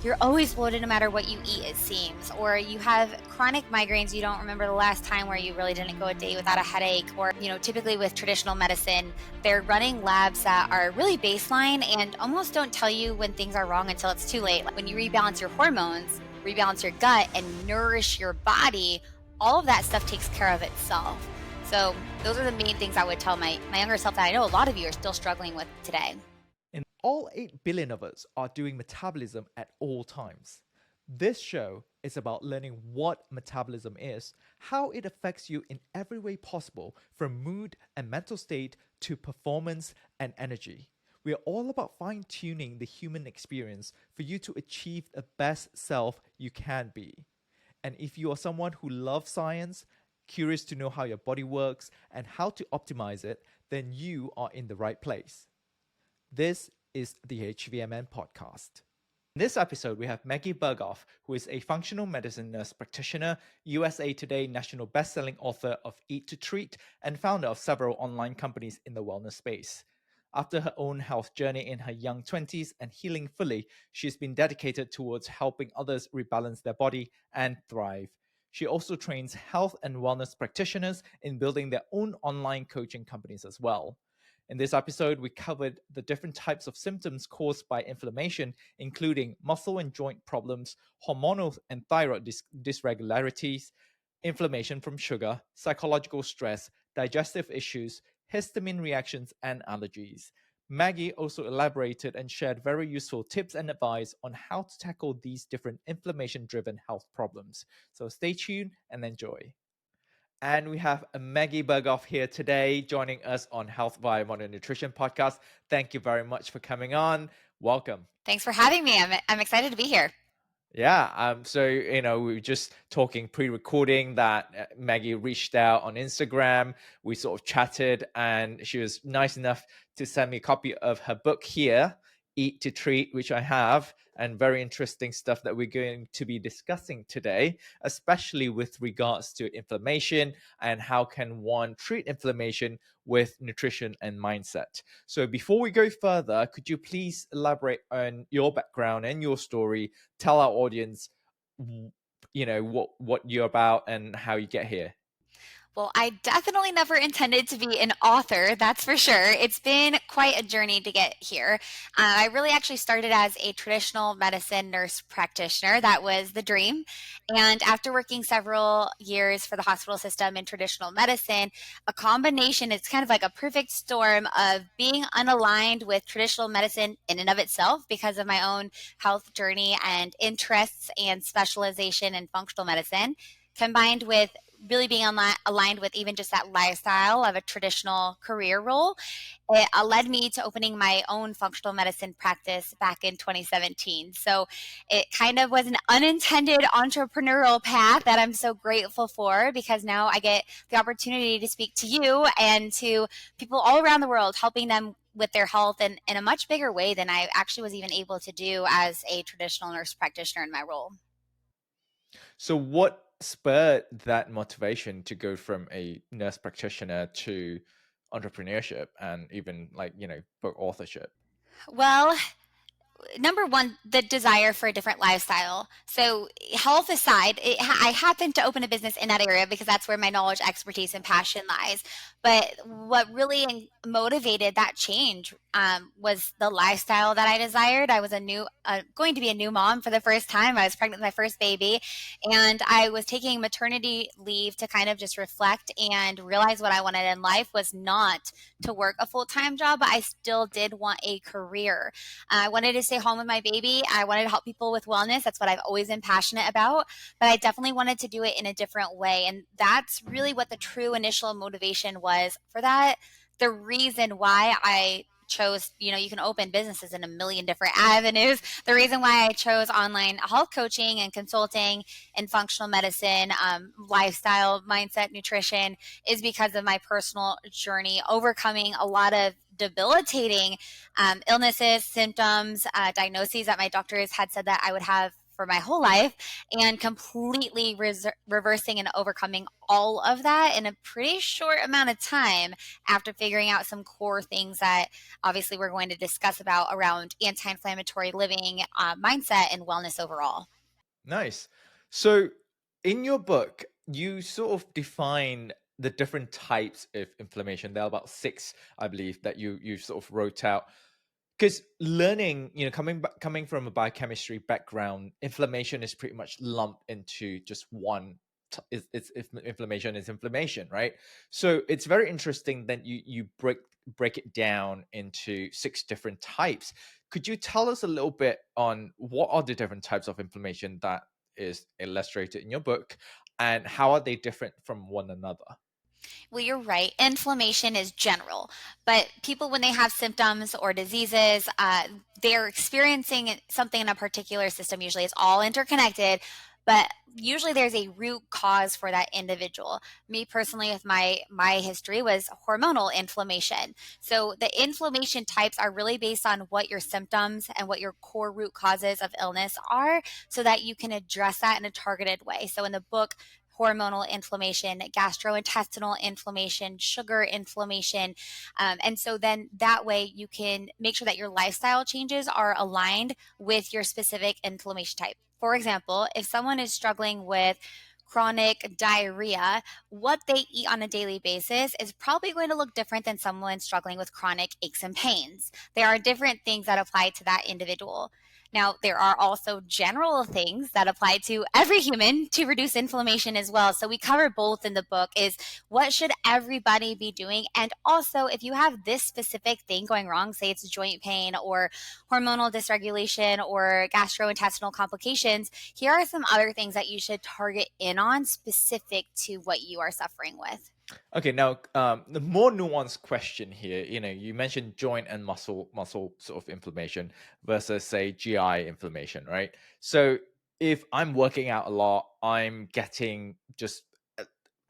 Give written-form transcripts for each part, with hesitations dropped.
You're always bloated no matter what you eat, it seems. Or you have chronic migraines, you don't remember the last time where you really didn't go a day without a headache. Or, typically with traditional medicine, they're running labs that are really baseline and almost don't tell you when things are wrong until it's too late. Like when you rebalance your hormones, rebalance your gut, and nourish your body, all of that stuff takes care of itself. So those are the main things I would tell my younger self that I know a lot of you are still struggling with today. And all 8 billion of us are doing metabolism at all times. This show is about learning what metabolism is, how it affects you in every way possible, from mood and mental state to performance and energy. We are all about fine-tuning the human experience for you to achieve the best self you can be. And if you are someone who loves science, curious to know how your body works and how to optimize it, then you are in the right place. This is the H.V.M.N. podcast. In this episode, we have Maggie Berghoff, who is a functional medicine nurse practitioner, USA Today national bestselling author of Eat to Treat, and founder of several online companies in the wellness space. After her own health journey in her young 20s and healing fully, she's been dedicated towards helping others rebalance their body and thrive. She also trains health and wellness practitioners in building their own online coaching companies as well. In this episode, we covered the different types of symptoms caused by inflammation, including muscle and joint problems, hormonal and thyroid dysregularities, inflammation from sugar, psychological stress, digestive issues, histamine reactions, and allergies. Maggie also elaborated and shared very useful tips and advice on how to tackle these different inflammation-driven health problems. So stay tuned and enjoy. And we have Maggie Berghoff here today joining us on Health via Modern Nutrition podcast. Thank you very much for coming on. Welcome. Thanks for having me. I'm excited to be here. Yeah. So, we were just talking pre-recording that Maggie reached out on Instagram. We sort of chatted and she was nice enough to send me a copy of her book here, Eat to Treat, which I have, and very interesting stuff that we're going to be discussing today, especially with regards to inflammation and how can one treat inflammation with nutrition and mindset. So before we go further, could you please elaborate on your background and your story? Tell our audience, what you're about and how you get here. Well, I definitely never intended to be an author, that's for sure. It's been quite a journey to get here. I really actually started as a traditional medicine nurse practitioner. That was the dream. And after working several years for the hospital system in traditional medicine, a combination, it's kind of like a perfect storm of being unaligned with traditional medicine in and of itself because of my own health journey and interests and specialization in functional medicine, combined with really being aligned with even just that lifestyle of a traditional career role. It led me to opening my own functional medicine practice back in 2017. So it kind of was an unintended entrepreneurial path that I'm so grateful for, because now I get the opportunity to speak to you and to people all around the world, helping them with their health in a much bigger way than I actually was even able to do as a traditional nurse practitioner in my role. So what spurred that motivation to go from a nurse practitioner to entrepreneurship and even book authorship? Well, number one, the desire for a different lifestyle. So health aside, I happened to open a business in that area because that's where my knowledge, expertise, and passion lies. But what really motivated that change was the lifestyle that I desired. I was going to be a new mom for the first time. I was pregnant with my first baby, and I was taking maternity leave to kind of just reflect and realize what I wanted in life was not to work a full-time job, but I still did want a career. I wanted to stay home with my baby. I wanted to help people with wellness. That's what I've always been passionate about, but I definitely wanted to do it in a different way. And that's really what the true initial motivation was for that. The reason why I chose, you can open businesses in a million different avenues. The reason why I chose online health coaching and consulting and functional medicine, lifestyle, mindset, nutrition is because of my personal journey, overcoming a lot of debilitating illnesses, symptoms, diagnoses that my doctors had said that I would have for my whole life and completely reversing and overcoming all of that in a pretty short amount of time after figuring out some core things that obviously we're going to discuss about around anti-inflammatory living, mindset, and wellness overall. Nice. So, in your book, you sort of define the different types of inflammation. There are about six, I believe, that you sort of wrote out. Because learning, coming from a biochemistry background, inflammation is pretty much lumped into just one. Inflammation is inflammation, right? So it's very interesting that you break it down into six different types. Could you tell us a little bit on what are the different types of inflammation that is illustrated in your book, and how are they different from one another? Well, you're right. Inflammation is general, but people, when they have symptoms or diseases, they're experiencing something in a particular system. Usually it's all interconnected, but usually there's a root cause for that individual. Me personally, with my history was hormonal inflammation. So the inflammation types are really based on what your symptoms and what your core root causes of illness are, so that you can address that in a targeted way. So in the book, hormonal inflammation, gastrointestinal inflammation, sugar inflammation. And so then that way you can make sure that your lifestyle changes are aligned with your specific inflammation type. For example, if someone is struggling with chronic diarrhea, what they eat on a daily basis is probably going to look different than someone struggling with chronic aches and pains. There are different things that apply to that individual. Now, there are also general things that apply to every human to reduce inflammation as well. So we cover both in the book, is what should everybody be doing? And also, if you have this specific thing going wrong, say it's joint pain or hormonal dysregulation or gastrointestinal complications, here are some other things that you should target in on specific to what you are suffering with. Okay, now the more nuanced question here, you mentioned joint and muscle sort of inflammation versus say GI inflammation, right? So if I'm working out a lot, I'm getting just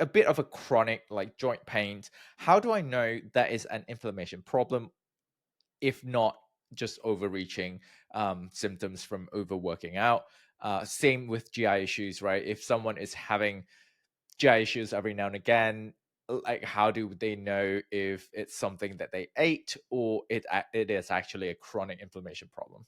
a bit of a chronic like joint pains. How do I know that is an inflammation problem, if not just overreaching symptoms from overworking out? Same with GI issues, right? If someone is having GI issues every now and again, like how do they know if it's something that they ate or it is actually a chronic inflammation problem?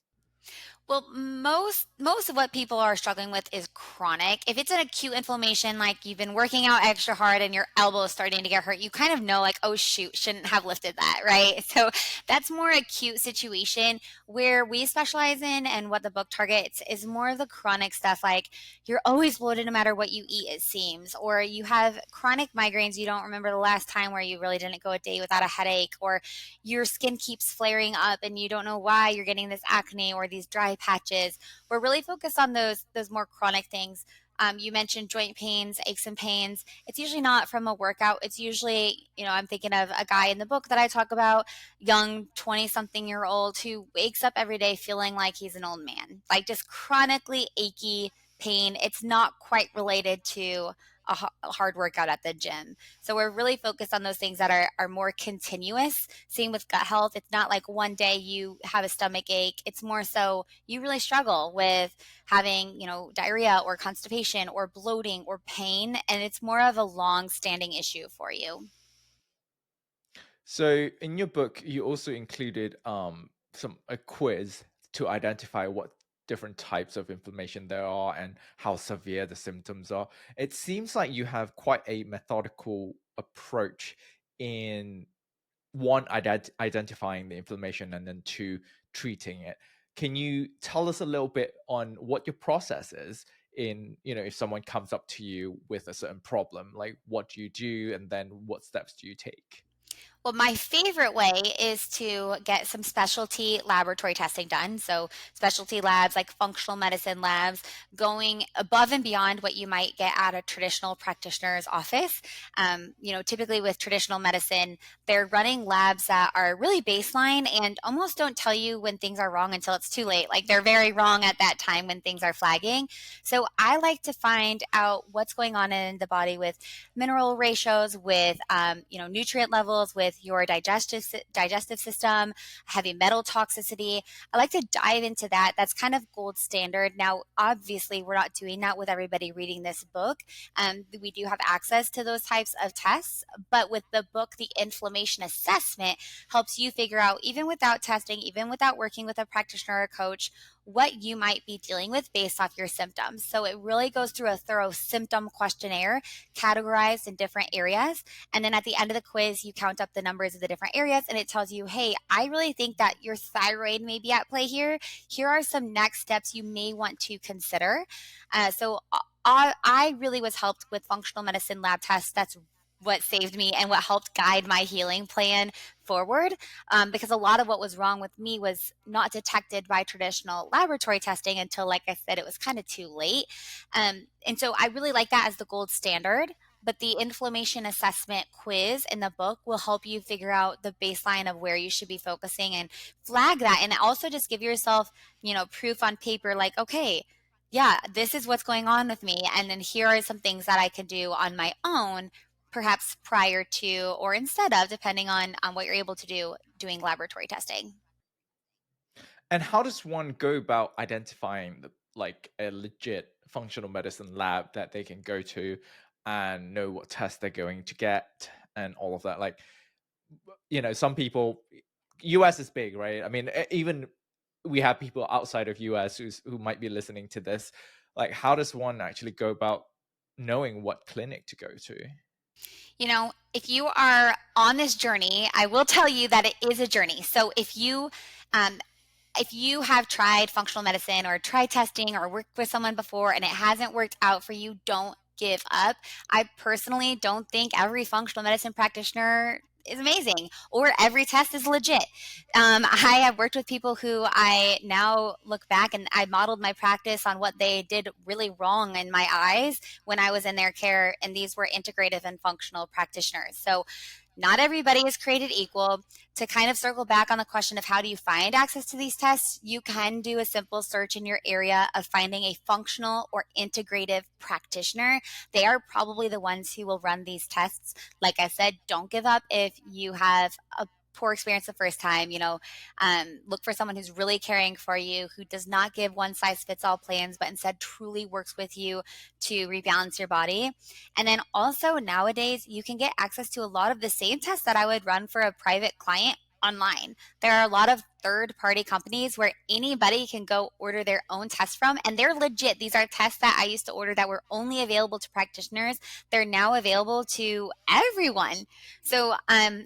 Well, most of what people are struggling with is chronic. If it's an acute inflammation, like you've been working out extra hard and your elbow is starting to get hurt, you kind of know like, oh shoot, shouldn't have lifted that, right? So that's more acute situation. Where we specialize in and what the book targets is more of the chronic stuff, like you're always bloated no matter what you eat, it seems, or you have chronic migraines, you don't remember the last time where you really didn't go a day without a headache, or your skin keeps flaring up and you don't know why you're getting this acne or these dry patches. We're really focused on those more chronic things. You mentioned joint pains, aches and pains. It's usually not from a workout. It's usually, I'm thinking of a guy in the book that I talk about, young 20 something year old who wakes up every day feeling like he's an old man, like just chronically achy pain. It's not quite related to a hard workout at the gym. So we're really focused on those things that are more continuous. Same with gut health. It's not like one day you have a stomach ache. It's more so you really struggle with having, diarrhea or constipation or bloating or pain. And it's more of a long standing issue for you. So in your book, you also included some a quiz to identify what different types of inflammation there are and how severe the symptoms are. It seems like you have quite a methodical approach in one, identifying the inflammation, and then two, treating it. Can you tell us a little bit on what your process is in, if someone comes up to you with a certain problem, like what do you do and then what steps do you take? Well, my favorite way is to get some specialty laboratory testing done. So, specialty labs like functional medicine labs, going above and beyond what you might get at a traditional practitioner's office. Typically with traditional medicine, they're running labs that are really baseline and almost don't tell you when things are wrong until it's too late. Like they're very wrong at that time when things are flagging. So, I like to find out what's going on in the body with mineral ratios, with nutrient levels, with with your digestive system, heavy metal toxicity. I like to dive into that. That's kind of gold standard. Now, obviously, we're not doing that with everybody reading this book. We do have access to those types of tests, but with the book, the inflammation assessment helps you figure out, even without testing, even without working with a practitioner or a coach, what you might be dealing with based off your symptoms. So it really goes through a thorough symptom questionnaire categorized in different areas. And then at the end of the quiz, you count up the numbers of the different areas and it tells you, hey, I really think that your thyroid may be at play here. Here are some next steps you may want to consider. I really was helped with functional medicine lab tests. That's what saved me and what helped guide my healing plan forward, because a lot of what was wrong with me was not detected by traditional laboratory testing until, like I said, it was kind of too late. And so I really like that as the gold standard. But the inflammation assessment quiz in the book will help you figure out the baseline of where you should be focusing and flag that. And also just give yourself, proof on paper like, okay, yeah, this is what's going on with me. And then here are some things that I can do on my own, perhaps prior to or instead of, depending on what you're able to do doing laboratory testing. And how does one go about identifying like a legit functional medicine lab that they can go to and know what test they're going to get and all of that? Like, some people, US is big, right? I mean, even we have people outside of US who might be listening to this. Like, how does one actually go about knowing what clinic to go to? If you are on this journey, I will tell you that it is a journey. So um, if you have tried functional medicine or tried testing or worked with someone before and it hasn't worked out for you, don't give up. I personally don't think every functional medicine practitioner is amazing or every test is legit. I have worked with people who I now look back and I modeled my practice on what they did really wrong in my eyes when I was in their care, and these were integrative and functional practitioners. So not everybody is created equal. To kind of circle back on the question of how do you find access to these tests, you can do a simple search in your area of finding a functional or integrative practitioner. They are probably the ones who will run these tests. Like I said, don't give up if you have a poor experience the first time. Look for someone who's really caring for you, who does not give one size fits all plans, but instead truly works with you to rebalance your body. And then also nowadays, you can get access to a lot of the same tests that I would run for a private client online. There are a lot of third party companies where anybody can go order their own tests from, and they're legit. These are tests that I used to order that were only available to practitioners. They're now available to everyone. So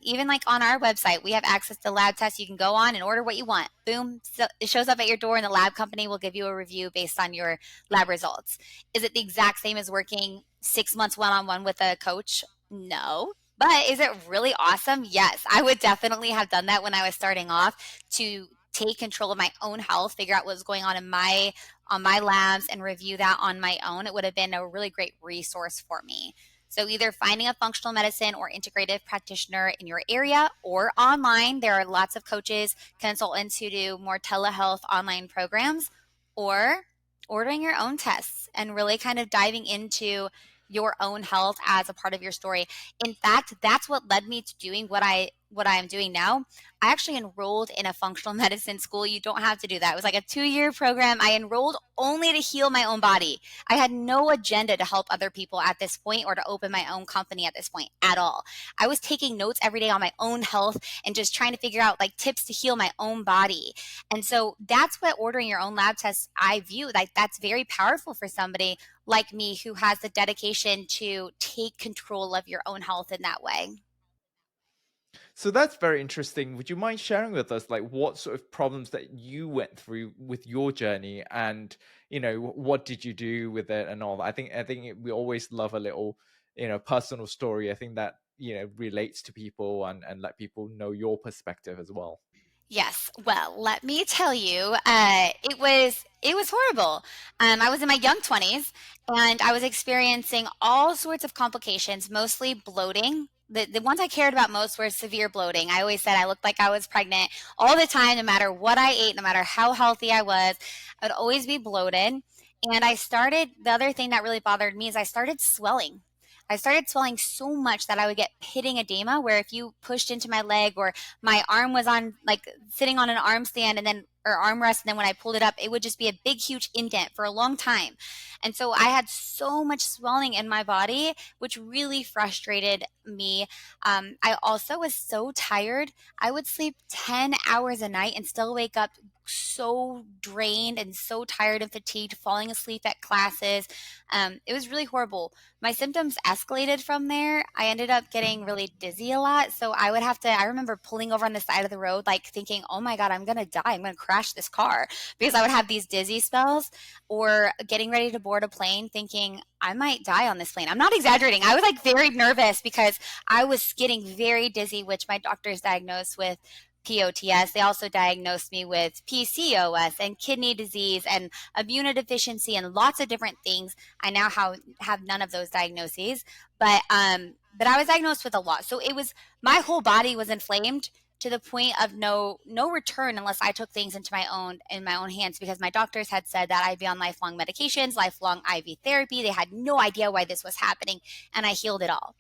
even like on our website, we have access to lab tests. You can go on and order what you want. Boom, so it shows up at your door, and the lab company will give you a review based on your lab results. Is it the exact same as working 6 months one-on-one with a coach? No. But is it really awesome? Yes. I would definitely have done that when I was starting off to take control of my own health, figure out what was going on my labs and review that on my own. It would have been a really great resource for me. So either finding a functional medicine or integrative practitioner in your area or online. There are lots of coaches, consultants who do more telehealth online programs, or ordering your own tests and really kind of diving into your own health as a part of your story. In fact, that's what led me to doing what I'm doing now. I actually enrolled in a functional medicine school. You don't have to do that. It was like a 2-year program. I enrolled only to heal my own body. I had no agenda to help other people at this point or to open my own company at this point at all. I was taking notes every day on my own health and just trying to figure out like tips to heal my own body. And so that's what ordering your own lab tests, I view like that's very powerful for somebody like me who has the dedication to take control of your own health in that way. So that's very interesting. Would you mind sharing with us, like, what sort of problems that you went through with your journey, and what did you do with it, and all that? We always love a little, personal story. I think that relates to people and let people know your perspective as well. Yes. Well, let me tell you, it was horrible. I was in my young 20s and I was experiencing all sorts of complications, mostly bloating. The ones I cared about most were severe bloating. I always said I looked like I was pregnant all the time, no matter what I ate, no matter how healthy I was. I would always be bloated. And the other thing that really bothered me is I started swelling. I started swelling so much that I would get pitting edema, where if you pushed into my leg or my arm was on, like sitting on an arm stand and then or armrest, and then when I pulled it up, it would just be a big, huge indent for a long time. And so I had so much swelling in my body, which really frustrated me. I also was so tired. I would sleep 10 hours a night and still wake up so drained and so tired and fatigued, falling asleep at classes. It was really horrible. My symptoms escalated from there. I ended up getting really dizzy a lot. So I would have to, I remember pulling over on the side of the road, like thinking, oh my God, I'm going to die. I'm going to crash this car because I would have these dizzy spells, or getting ready to board a plane thinking, I might die on this plane. I'm not exaggerating. I was like very nervous because I was getting very dizzy, which my doctors diagnosed with POTS. They also diagnosed me with PCOS and kidney disease and immunodeficiency and lots of different things. I now have none of those diagnoses, but I was diagnosed with a lot. So it was, my whole body was inflamed to the point of no return unless I took things into my own hands, because my doctors had said that I'd be on lifelong medications, lifelong IV therapy. They had no idea why this was happening, and I healed it all.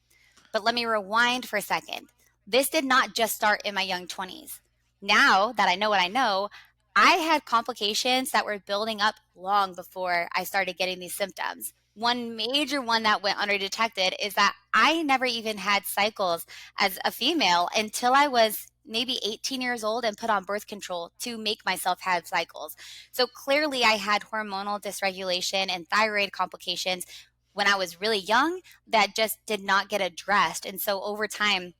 But let me rewind for a second. This did not just start in my young 20s. Now that I know what I know, I had complications that were building up long before I started getting these symptoms. One major one that went undetected is that I never even had cycles as a female until I was maybe 18 years old and put on birth control to make myself have cycles. So clearly, I had hormonal dysregulation and thyroid complications when I was really young that just did not get addressed. And so over time,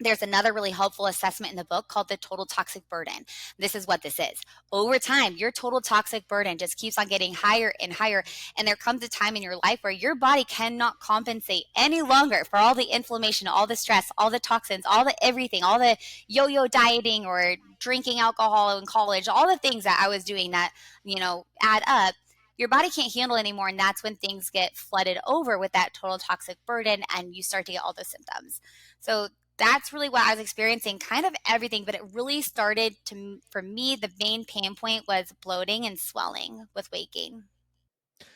there's another really helpful assessment in the book called the total toxic burden. This is what this is. Over time, your total toxic burden just keeps on getting higher and higher. And there comes a time in your life where your body cannot compensate any longer for all the inflammation, all the stress, all the toxins, all the everything, all the yo yo dieting or drinking alcohol in college, all the things that I was doing that, add up. Your body can't handle anymore. And that's when things get flooded over with that total toxic burden and you start to get all those symptoms. So that's really what I was experiencing, kind of everything, but it really started for me, the main pain point was bloating and swelling with weight gain.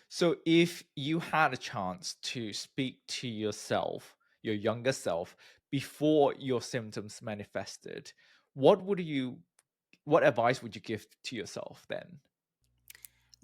So if you had a chance to speak to yourself, your younger self, before your symptoms manifested, what would you what advice would you give to yourself then?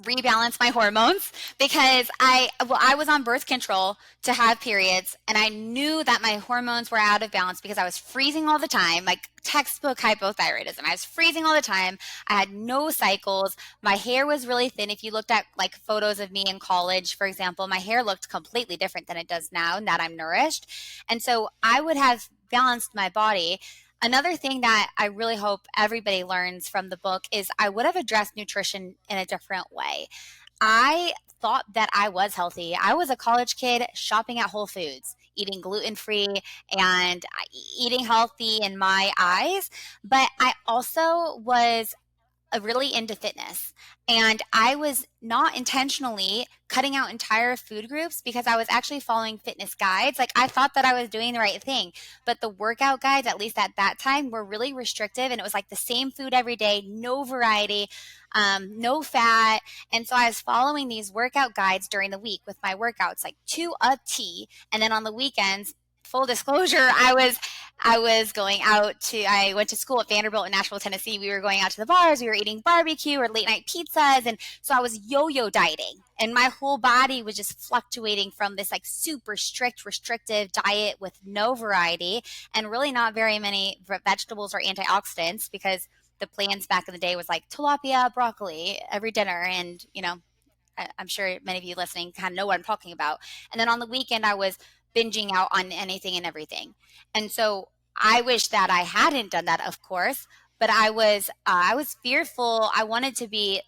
Rebalance my hormones, because I was on birth control to have periods, and I knew that my hormones were out of balance because I was freezing all the time, like textbook hypothyroidism. I was freezing all the time. I had no cycles. My hair was really thin. If you looked at like photos of me in college, for example, my hair looked completely different than it does now that I'm nourished. And so I would have balanced my body. Another thing that I really hope everybody learns from the book is I would have addressed nutrition in a different way. I thought that I was healthy. I was a college kid shopping at Whole Foods, eating gluten free and eating healthy in my eyes. But I also was really into fitness. And I was not intentionally cutting out entire food groups because I was actually following fitness guides. Like I thought that I was doing the right thing, but the workout guides, at least at that time, were really restrictive. And it was like the same food every day, no variety, no fat. And so I was following these workout guides during the week with my workouts, like to a T. And then on the weekends, full disclosure, I went to school at Vanderbilt in Nashville, Tennessee. We were going out to the bars, we were eating barbecue or late night pizzas. And so I was yo-yo dieting, and my whole body was just fluctuating from this like super strict, restrictive diet with no variety and really not very many vegetables or antioxidants, because the plans back in the day was like tilapia, broccoli every dinner. And, I'm sure many of you listening kind of know what I'm talking about. And then on the weekend, I was binging out on anything and everything. And so I wish that I hadn't done that, of course, but I was fearful. I wanted to be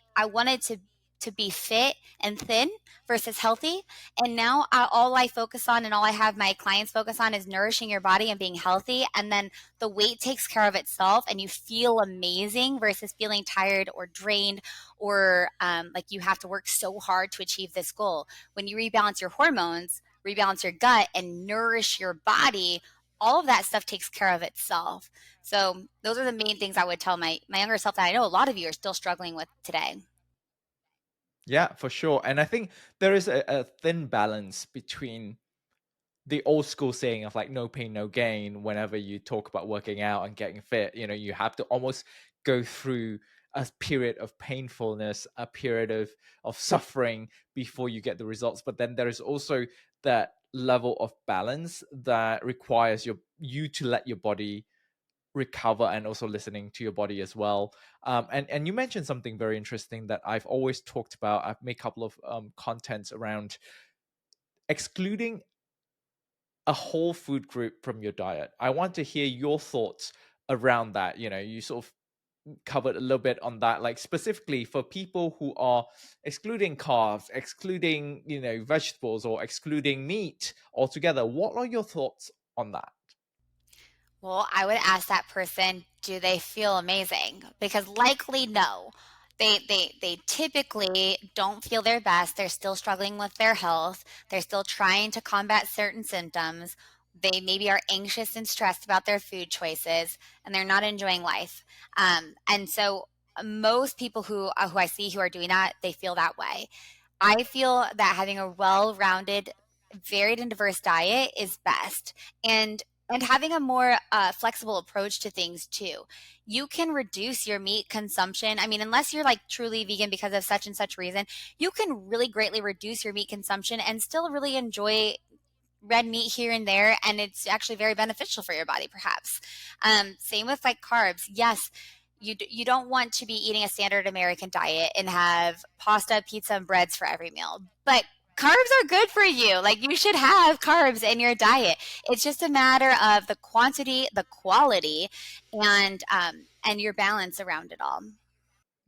fit and thin versus healthy. And now all I focus on and all I have my clients focus on is nourishing your body and being healthy. And then the weight takes care of itself and you feel amazing versus feeling tired or drained, or like you have to work so hard to achieve this goal. When you rebalance your hormones, rebalance your gut, and nourish your body, all of that stuff takes care of itself. So those are the main things I would tell my younger self that I know a lot of you are still struggling with today. Yeah, for sure. And I think there is a thin balance between the old school saying of like no pain no gain. Whenever you talk about working out and getting fit, you have to almost go through a period of painfulness, a period of suffering before you get the results. But then there is also that level of balance that requires you to let your body recover, and also listening to your body as well. And you mentioned something very interesting that I've always talked about. I've made a couple of contents around excluding a whole food group from your diet. I want to hear your thoughts around that. You sort of covered a little bit on that, like specifically for people who are excluding carbs, excluding, vegetables, or excluding meat altogether. What are your thoughts on that? Well, I would ask that person, do they feel amazing? Because likely no. They typically don't feel their best. They're still struggling with their health. They're still trying to combat certain symptoms. They maybe are anxious and stressed about their food choices, and they're not enjoying life. And so most people who I see who are doing that, they feel that way. I feel that having a well-rounded, varied and diverse diet is best. And having a more flexible approach to things too. You can reduce your meat consumption. I mean, unless you're like truly vegan because of such and such reason, you can really greatly reduce your meat consumption and still really enjoy red meat here and there, and it's actually very beneficial for your body perhaps. Same with like carbs. Yes, you don't want to be eating a standard American diet and have pasta, pizza, and breads for every meal, but carbs are good for you. Like, you should have carbs in your diet. It's just a matter of the quantity, the quality, and your balance around it all.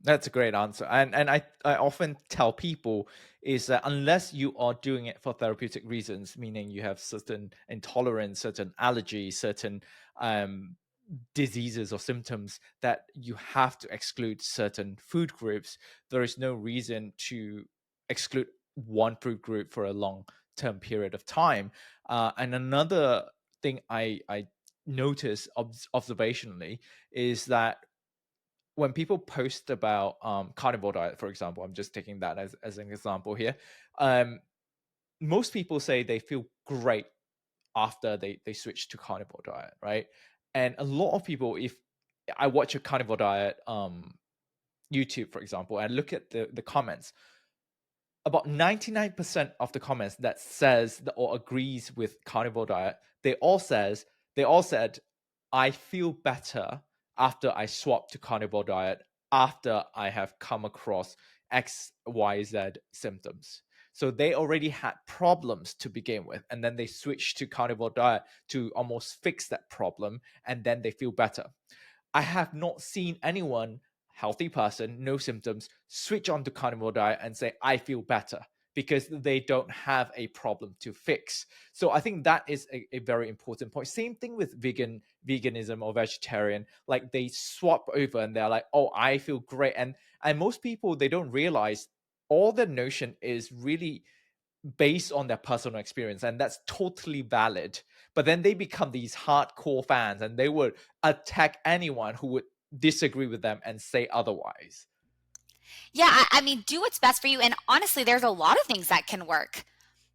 That's a great answer. And I often tell people is that unless you are doing it for therapeutic reasons, meaning you have certain intolerance, certain allergies, certain um, diseases or symptoms that you have to exclude certain food groups, there is no reason to exclude one food group for a long term period of time. And another thing I notice observationally is that when people post about carnivore diet, for example, I'm just taking that as an example here. Um, most people say they feel great after they switch to carnivore diet, right? And a lot of people, if I watch a carnivore diet YouTube, for example, and look at the comments, about 99% of the comments that says or agrees with carnivore diet, they all said, I feel better after I swap to carnivore diet, after I have come across XYZ symptoms. So they already had problems to begin with, and then they switched to carnivore diet to almost fix that problem, and then they feel better. I have not seen anyone, healthy person, no symptoms, switch on to carnivore diet and say, I feel better, because they don't have a problem to fix. So I think that is a very important point. Same thing with veganism or vegetarian. Like, they swap over and they're like, oh, I feel great. And most people, they don't realize all the notion is really based on their personal experience, and that's totally valid. But then they become these hardcore fans, and they would attack anyone who would disagree with them and say otherwise. Yeah, I mean, do what's best for you. And honestly, there's a lot of things that can work.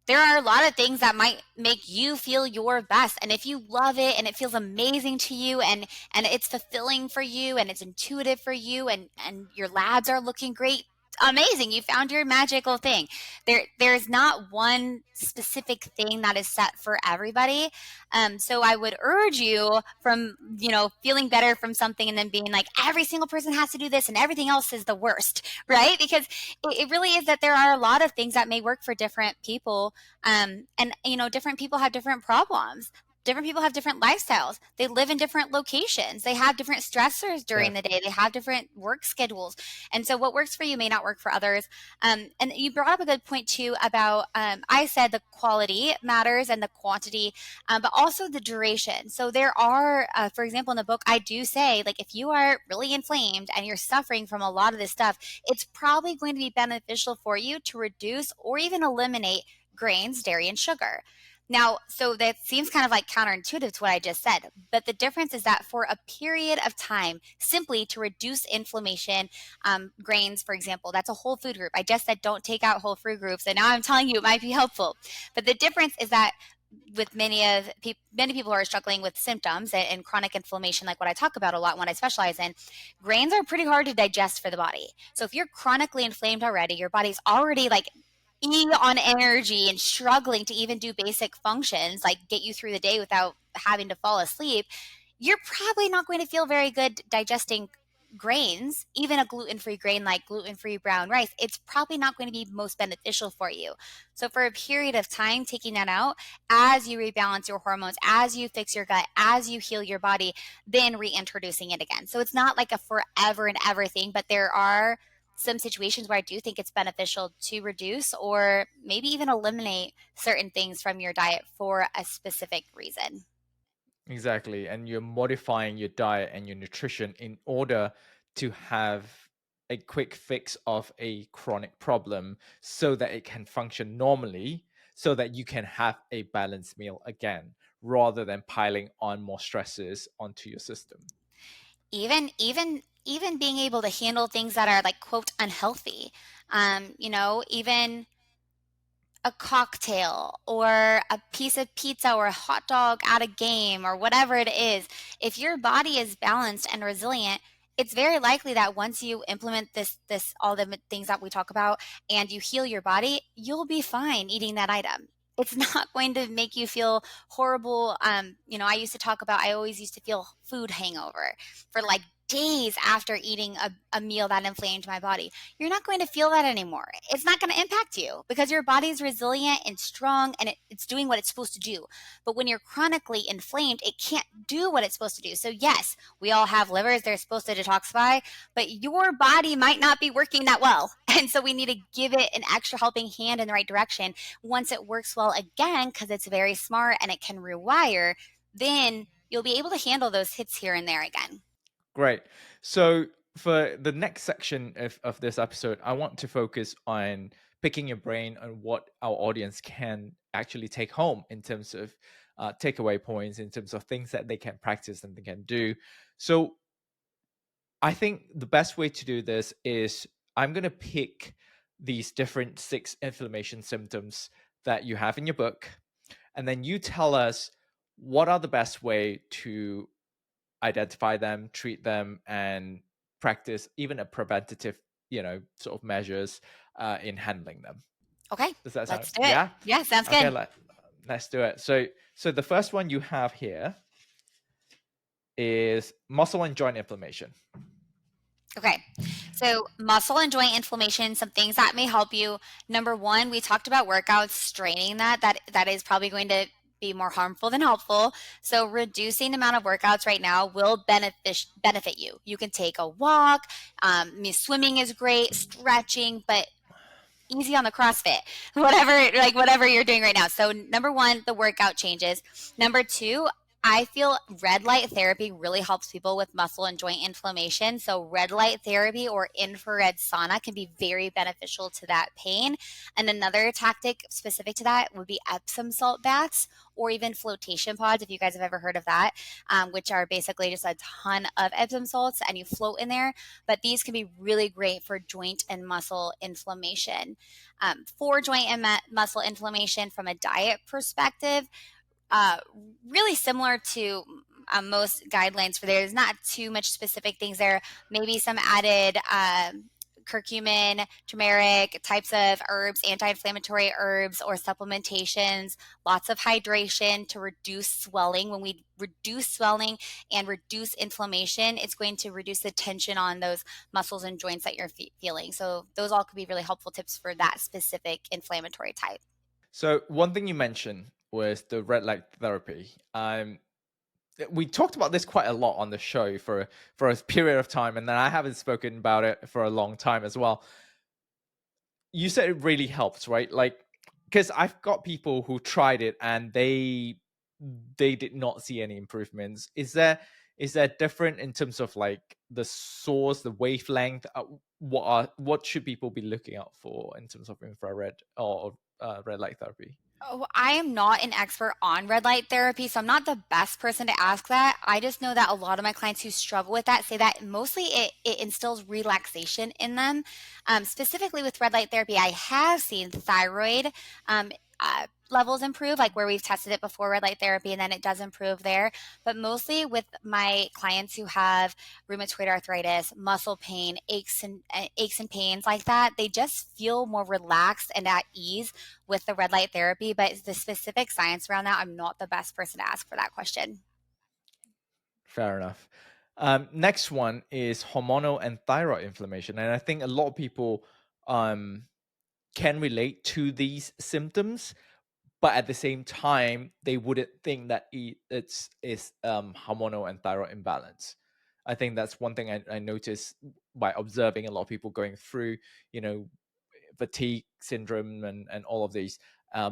There are a lot of things that might make you feel your best. And if you love it and it feels amazing to you, and it's fulfilling for you and it's intuitive for you, and your labs are looking great, amazing. You found your magical thing. There's not one specific thing that is set for everybody. So I would urge you from, feeling better from something and then being like, every single person has to do this and everything else is the worst, right? Because it really is that there are a lot of things that may work for different people. And different people have different problems. Different people have different lifestyles. They live in different locations. They have different stressors during the day. They have different work schedules. And so what works for you may not work for others. And you brought up a good point too about, I said the quality matters and the quantity, but also the duration. So there are, for example, in the book, I do say, like, if you are really inflamed and you're suffering from a lot of this stuff, it's probably going to be beneficial for you to reduce or even eliminate grains, dairy, and sugar. Now, so that seems kind of like counterintuitive to what I just said, but the difference is that for a period of time, simply to reduce inflammation, grains, for example, that's a whole food group. I just said don't take out whole food groups, and now I'm telling you it might be helpful. But the difference is that with many people who are struggling with symptoms and chronic inflammation, like what I talk about a lot when I specialize in, grains are pretty hard to digest for the body. So if you're chronically inflamed already, your body's already like E on energy and struggling to even do basic functions like get you through the day without having to fall asleep, you're probably not going to feel very good digesting grains, even a gluten-free grain like gluten-free brown rice. It's probably not going to be most beneficial for you. So for a period of time, taking that out as you rebalance your hormones, as you fix your gut, as you heal your body, then reintroducing it again. So it's not like a forever and ever thing, but there are some situations where I do think it's beneficial to reduce or maybe even eliminate certain things from your diet for a specific reason. Exactly. And you're modifying your diet and your nutrition in order to have a quick fix of a chronic problem so that it can function normally, so that you can have a balanced meal again, rather than piling on more stresses onto your system. Even being able to handle things that are like quote unhealthy, even a cocktail or a piece of pizza or a hot dog at a game or whatever it is, if your body is balanced and resilient, it's very likely that once you implement this all the things that we talk about and you heal your body, you'll be fine eating that item. It's not going to make you feel horrible. I used to talk about, I always used to feel food hangover for like days after eating a meal that inflamed my body. You're not going to feel that anymore. It's not going to impact you because your body's resilient and strong and it's doing what it's supposed to do. But when you're chronically inflamed, it can't do what it's supposed to do. So, yes, we all have livers, they're supposed to detoxify, but your body might not be working that well. And so, we need to give it an extra helping hand in the right direction. Once it works well again, because it's very smart and it can rewire, then you'll be able to handle those hits here and there again. Great. So for the next section of this episode, I want to focus on picking your brain on what our audience can actually take home in terms of takeaway points, in terms of things that they can practice and they can do. So I think the best way to do this is I'm going to pick these different 6 inflammation symptoms that you have in your book, and then you tell us what are the best way to identify them, treat them, and practice even a preventative, sort of measures in handling them. Okay, Does that sound? let's do it. Yeah. Yeah, sounds Okay. good. Let's do it. So the first one you have here is muscle and joint inflammation. Okay. So, muscle and joint inflammation, some things that may help you. Number one, we talked about workouts, straining that is probably going to be more harmful than helpful. So, reducing the amount of workouts right now will benefit you. You can take a walk. Swimming is great, stretching, but easy on the CrossFit, whatever you're doing right now. So number one, the workout changes. Number two, I feel red light therapy really helps people with muscle and joint inflammation. So red light therapy or infrared sauna can be very beneficial to that pain. And another tactic specific to that would be Epsom salt baths or even flotation pods, if you guys have ever heard of that, which are basically just a ton of Epsom salts and you float in there. But these can be really great for joint and muscle inflammation. For joint and muscle inflammation from a diet perspective, uh, really similar to most guidelines for there. There's not too much specific things there. Maybe some added curcumin, turmeric, types of herbs, anti-inflammatory herbs or supplementations, lots of hydration to reduce swelling. When we reduce swelling and reduce inflammation, it's going to reduce the tension on those muscles and joints that you're feeling. So those all could be really helpful tips for that specific inflammatory type. So one thing you mentioned was the red light therapy. We talked about this quite a lot on the show for a period of time, and then I haven't spoken about it for a long time as well. You said it really helps, right? Like, because I've got people who tried it and they did not see any improvements. Is there different in terms of like the source, the wavelength? What should people be looking out for in terms of infrared or red light therapy? Oh, I am not an expert on red light therapy, so I'm not the best person to ask that. I just know that a lot of my clients who struggle with that say that mostly it instills relaxation in them. Specifically with red light therapy, I have seen thyroid. levels improve, like where we've tested it before, red light therapy, and then it does improve there. But mostly with my clients who have rheumatoid arthritis, muscle pain, aches and pains like that, they just feel more relaxed and at ease with the red light therapy. But the specific science around that, I'm not the best person to ask for that question. Fair enough. Next one is hormonal and thyroid inflammation, and I think a lot of people um, can relate to these symptoms, but at the same time, they wouldn't think that it's hormonal and thyroid imbalance. I think that's one thing I noticed by observing a lot of people going through, you know, fatigue syndrome and all of these.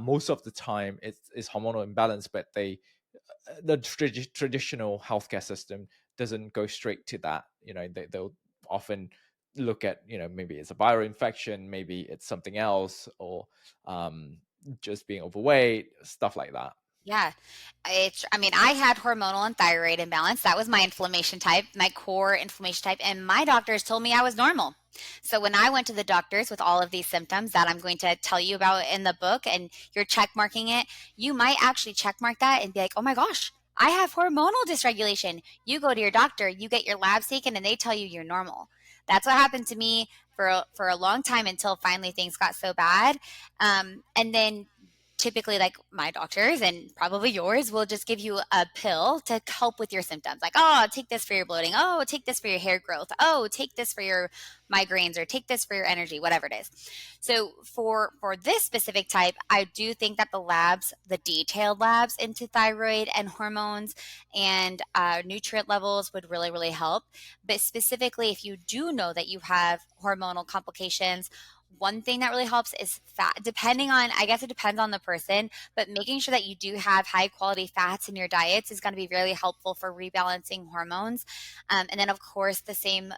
Most of the time, it's hormonal imbalance, but the traditional healthcare system doesn't go straight to that. They'll often look at, maybe it's a viral infection, maybe it's something else, or just being overweight, stuff like that. Yeah. I mean, I had hormonal and thyroid imbalance. That was my inflammation type, my core inflammation type, and my doctors told me I was normal. So when I went to the doctors with all of these symptoms that I'm going to tell you about in the book, and you're check marking it, you might actually check mark that and be like, oh my gosh, I have hormonal dysregulation. You go to your doctor, you get your labs taken, and they tell you you're normal. That's what happened to me for a long time until finally things got so bad. And then typically, like my doctors and probably yours will just give you a pill to help with your symptoms, like, oh, take this for your bloating, oh, take this for your hair growth, oh, take this for your migraines, or take this for your energy, whatever it is. So for this specific type, I do think that the labs, the detailed labs into thyroid and hormones and nutrient levels would really, really help. But specifically, if you do know that you have hormonal complications, one thing that really helps is fat. Depending on, I guess it depends on the person, but making sure that you do have high quality fats in your diets is going to be really helpful for rebalancing hormones. And then, of course, the same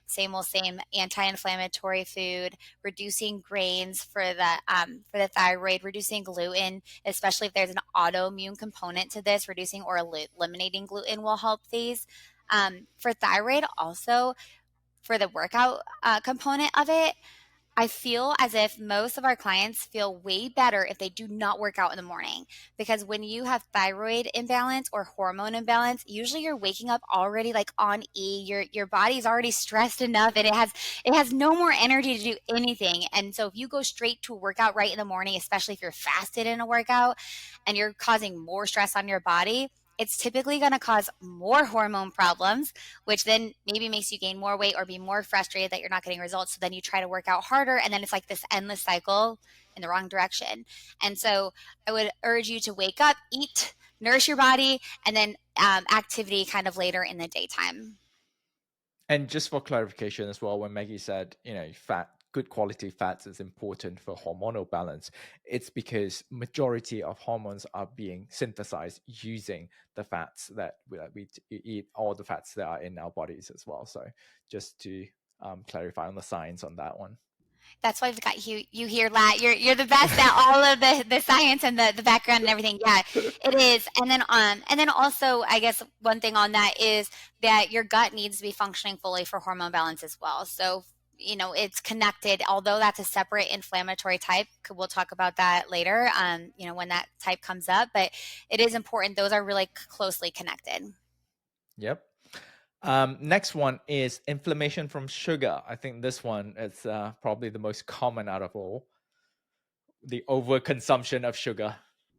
anti-inflammatory food, reducing grains for the thyroid, reducing gluten, especially if there's an autoimmune component to this. Reducing or eliminating gluten will help these. For thyroid, also for the workout component of it, I feel as if most of our clients feel way better if they do not work out in the morning, because when you have thyroid imbalance or hormone imbalance, usually you're waking up already like on E. Your body's already stressed enough, and it has no more energy to do anything. And so if you go straight to a workout right in the morning, especially if you're fasted in a workout and you're causing more stress on your body, it's typically going to cause more hormone problems, which then maybe makes you gain more weight or be more frustrated that you're not getting results. So then you try to work out harder, and then it's like this endless cycle in the wrong direction. And so I would urge you to wake up, eat, nourish your body, and then activity kind of later in the daytime. And just for clarification as well, when Maggie said, good quality fats is important for hormonal balance, it's because majority of hormones are being synthesized using the fats that we eat, all the fats that are in our bodies as well. So just to clarify on the science on that one. That's why we've got you here, Lat. You're the best at all of the science and the background and everything. Yeah, it is. And then also, I guess one thing on that is that your gut needs to be functioning fully for hormone balance as well. So it's connected, although that's a separate inflammatory type. We'll talk about that later, when that type comes up. But it is important. Those are really closely connected. Yep. Next one is inflammation from sugar. I think this one is probably the most common out of all. The overconsumption of sugar.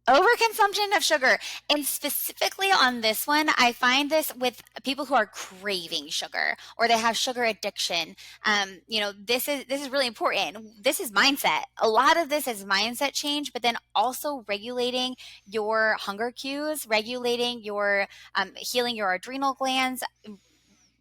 Overconsumption of sugar. And specifically on this one, I find this with people who are craving sugar or they have sugar addiction. This is really important. This is mindset. A lot of this is mindset change, but then also regulating your hunger cues, regulating your healing your adrenal glands.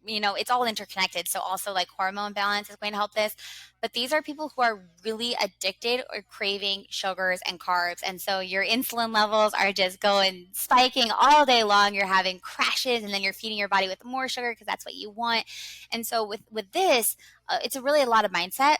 It's all interconnected. So also like hormone balance is going to help this. But these are people who are really addicted or craving sugars and carbs. And so your insulin levels are just going spiking all day long. You're having crashes, and then you're feeding your body with more sugar because that's what you want. And so with this, it's really a lot of mindset.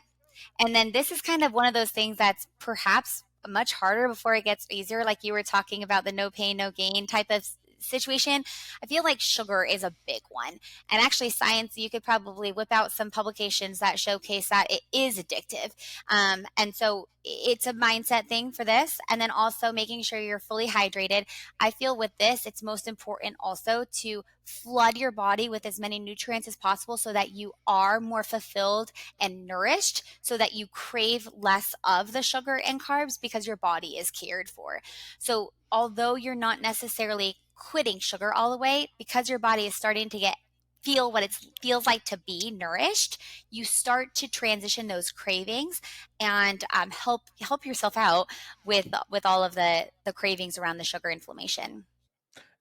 And then this is kind of one of those things that's perhaps much harder before it gets easier. Like you were talking about the no pain, no gain type of situation. I feel like sugar is a big one. And actually, science, you could probably whip out some publications that showcase that it is addictive. And so it's a mindset thing for this. And then also making sure you're fully hydrated. I feel with this, it's most important also to flood your body with as many nutrients as possible so that you are more fulfilled and nourished, so that you crave less of the sugar and carbs because your body is cared for. So, although you're not necessarily quitting sugar all the way, because your body is starting to get feel what it feels like to be nourished, you start to transition those cravings and help yourself out with all of the cravings around the sugar inflammation.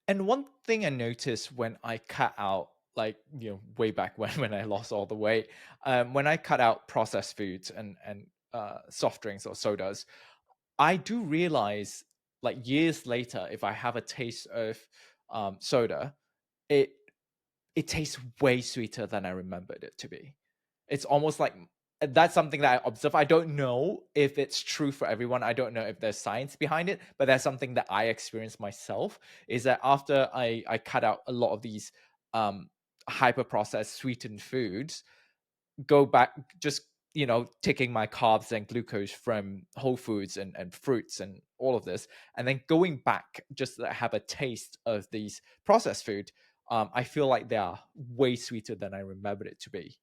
And one thing I noticed when I cut out, like, way back when when I lost all the weight, when I cut out processed foods and soft drinks or sodas, I do realize, like, years later, if I have a taste of soda, it it tastes way sweeter than I remembered it to be. It's almost like that's something that I observe. I don't know if it's true for everyone. I don't know if there's science behind it, but that's something that I experienced myself. Is that after I cut out a lot of these um, hyper processed sweetened foods, go back just taking my carbs and glucose from whole foods and fruits and all of this, and then going back just to have a taste of these processed food, I feel like they are way sweeter than I remembered it to be.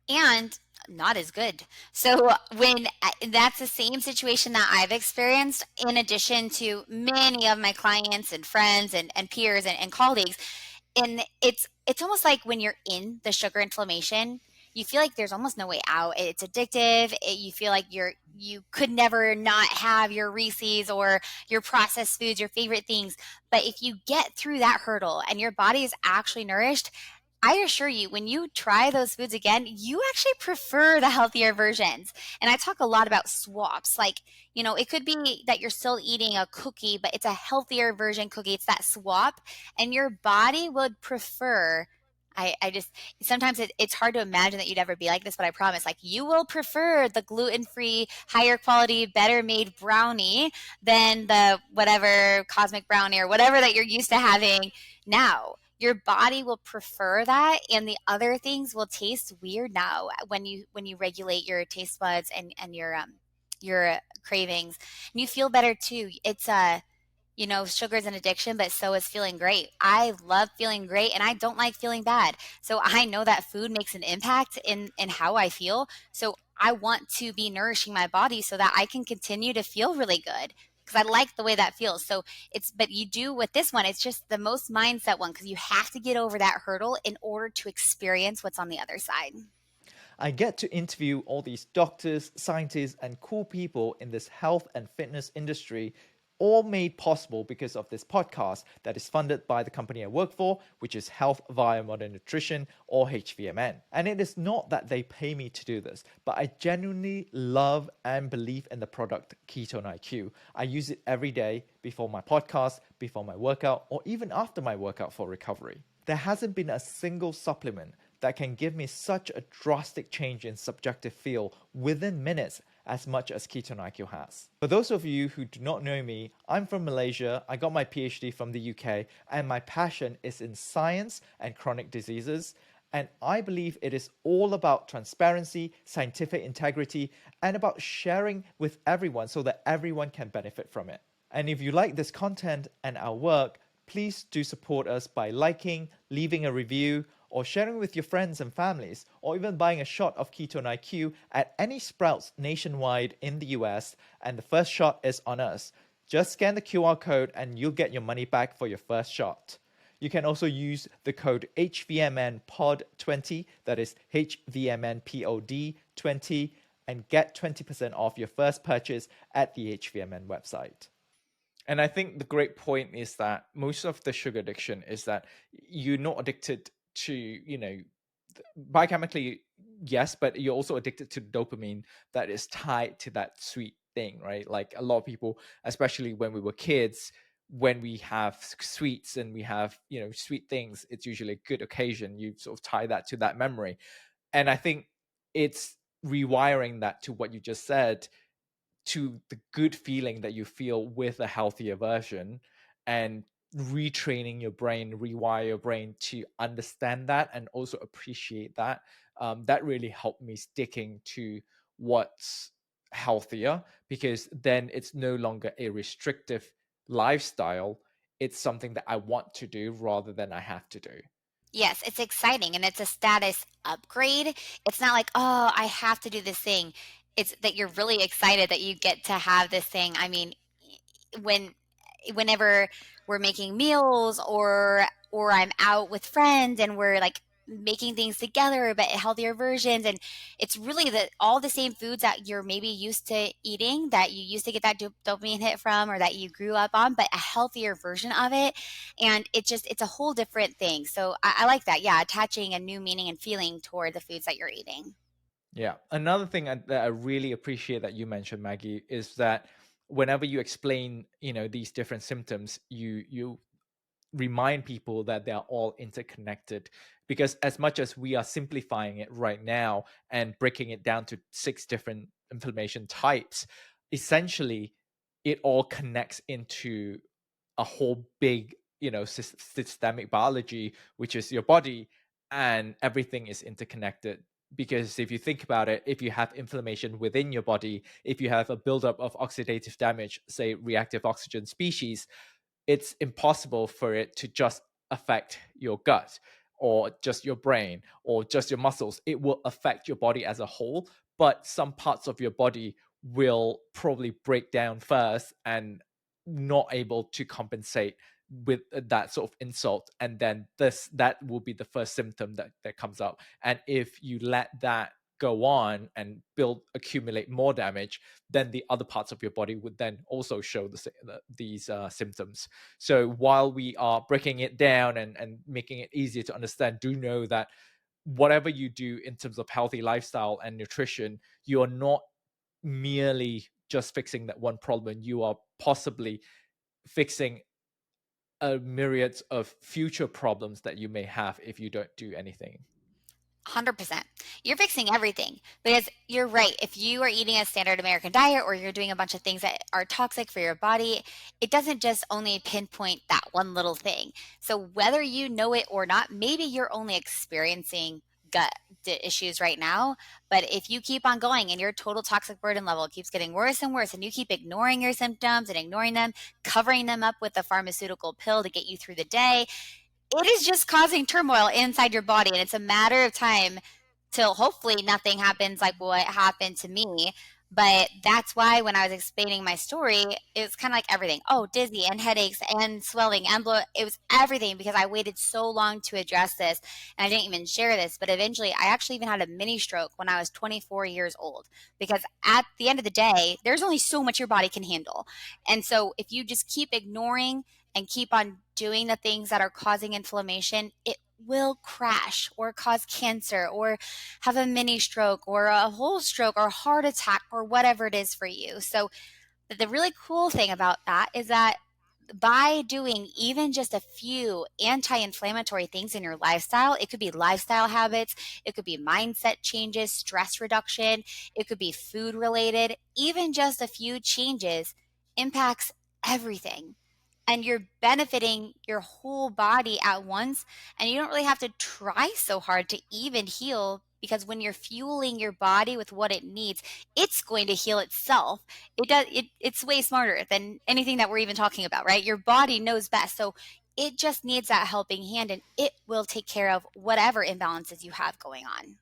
And not as good. So when that's the same situation that I've experienced, in addition to many of my clients and friends and peers and colleagues, and it's almost like when you're in the sugar inflammation, you feel like there's almost no way out. It's addictive. You feel like you could never not have your Reese's or your processed foods, your favorite things. But if you get through that hurdle and your body is actually nourished, I assure you, when you try those foods again, you actually prefer the healthier versions. And I talk a lot about swaps. Like, it could be that you're still eating a cookie, but it's a healthier version cookie. It's that swap. And your body would prefer. I just sometimes it's hard to imagine that you'd ever be like this, but I promise, like, you will prefer the gluten-free, higher quality, better made brownie than the whatever cosmic brownie or whatever that you're used to having now. Your body will prefer that, and the other things will taste weird now when you regulate your taste buds and your cravings, and you feel better too. It's sugar's an addiction, but so is feeling great. I love feeling great and I don't like feeling bad. So I know that food makes an impact in how I feel. So I want to be nourishing my body so that I can continue to feel really good because I like the way that feels. So but you do with this one, it's just the most mindset one because you have to get over that hurdle in order to experience what's on the other side. I get to interview all these doctors, scientists, and cool people in this health and fitness industry, all made possible because of this podcast that is funded by the company I work for, which is Health via Modern Nutrition, or H.V.M.N. And it is not that they pay me to do this, but I genuinely love and believe in the product Ketone-IQ. I use it every day before my podcast, before my workout, or even after my workout for recovery. There hasn't been a single supplement that can give me such a drastic change in subjective feel within minutes as much as Ketone-IQ has. For those of you who do not know me, I'm from Malaysia, I got my PhD from the UK, and my passion is in science and chronic diseases. And I believe it is all about transparency, scientific integrity, and about sharing with everyone so that everyone can benefit from it. And if you like this content and our work, please do support us by liking, leaving a review, or sharing with your friends and families, or even buying a shot of Ketone-IQ at any Sprouts nationwide in the US, and the first shot is on us. Just scan the QR code and you'll get your money back for your first shot. You can also use the code HVMNPOD20, that is HVMNPOD20, and get 20% off your first purchase at the HVMN website. And I think the great point is that most of the sugar addiction is that you're not addicted to, biochemically, yes, but you're also addicted to dopamine that is tied to that sweet thing, right? Like a lot of people, especially when we were kids, when we have sweets and we have, sweet things, it's usually a good occasion. You sort of tie that to that memory. And I think it's rewiring that to what you just said, to the good feeling that you feel with a healthier version, and retraining your brain, rewire your brain to understand that and also appreciate that. That really helped me sticking to what's healthier, because then it's no longer a restrictive lifestyle. It's something that I want to do rather than I have to do. Yes, it's exciting and it's a status upgrade. It's not like, "Oh, I have to do this thing." It's that you're really excited that you get to have this thing. I mean, when whenever we're making meals or I'm out with friends and we're like making things together but healthier versions, and it's really the all the same foods that you're maybe used to eating, that you used to get that dopamine hit from, or that you grew up on, but a healthier version of it. And it's a whole different thing. So I like that. Yeah, attaching a new meaning and feeling toward the foods that you're eating. Yeah. Another thing that I really appreciate that you mentioned, Maggie, is that whenever you explain, these different symptoms, you remind people that they are all interconnected. Because as much as we are simplifying it right now and breaking it down to 6 different inflammation types, essentially it all connects into a whole big, systemic biology, which is your body, and everything is interconnected. Because if you think about it, if you have inflammation within your body, if you have a buildup of oxidative damage, say reactive oxygen species, it's impossible for it to just affect your gut or just your brain or just your muscles. It will affect your body as a whole, but some parts of your body will probably break down first and not able to compensate with that sort of insult, and then that will be the first symptom that comes up. And if you let that go on and accumulate more damage, then the other parts of your body would then also show these symptoms. So while we are breaking it down and making it easier to understand, do know that whatever you do in terms of healthy lifestyle and nutrition, you're not merely just fixing that one problem. You are possibly fixing a myriad of future problems that you may have if you don't do anything. 100%. You're fixing everything because you're right. If you are eating a standard American diet or you're doing a bunch of things that are toxic for your body, it doesn't just only pinpoint that one little thing. So, whether you know it or not, maybe you're only experiencing gut issues right now. But if you keep on going and your total toxic burden level keeps getting worse and worse, and you keep ignoring your symptoms and ignoring them, covering them up with a pharmaceutical pill to get you through the day, it is just causing turmoil inside your body, and it's a matter of time till hopefully nothing happens like what happened to me. But that's why when I was explaining my story, it was kind of like everything. Oh, dizzy and headaches and swelling and blow. It was everything because I waited so long to address this. And I didn't even share this, but eventually I actually even had a mini stroke when I was 24 years old. Because at the end of the day, there's only so much your body can handle. And so if you just keep ignoring and keep on doing the things that are causing inflammation, it will crash or cause cancer or have a mini stroke or a whole stroke or heart attack or whatever it is for you. So, the really cool thing about that is that by doing even just a few anti inflammatory things in your lifestyle, it could be lifestyle habits, it could be mindset changes, stress reduction, it could be food related, even just a few changes impacts everything, and you're benefiting your whole body at once, and you don't really have to try so hard to even heal, because when you're fueling your body with what it needs, it's going to heal itself. It's way smarter than anything that we're even talking about, right? Your body knows best. So it just needs that helping hand, and it will take care of whatever imbalances you have going on.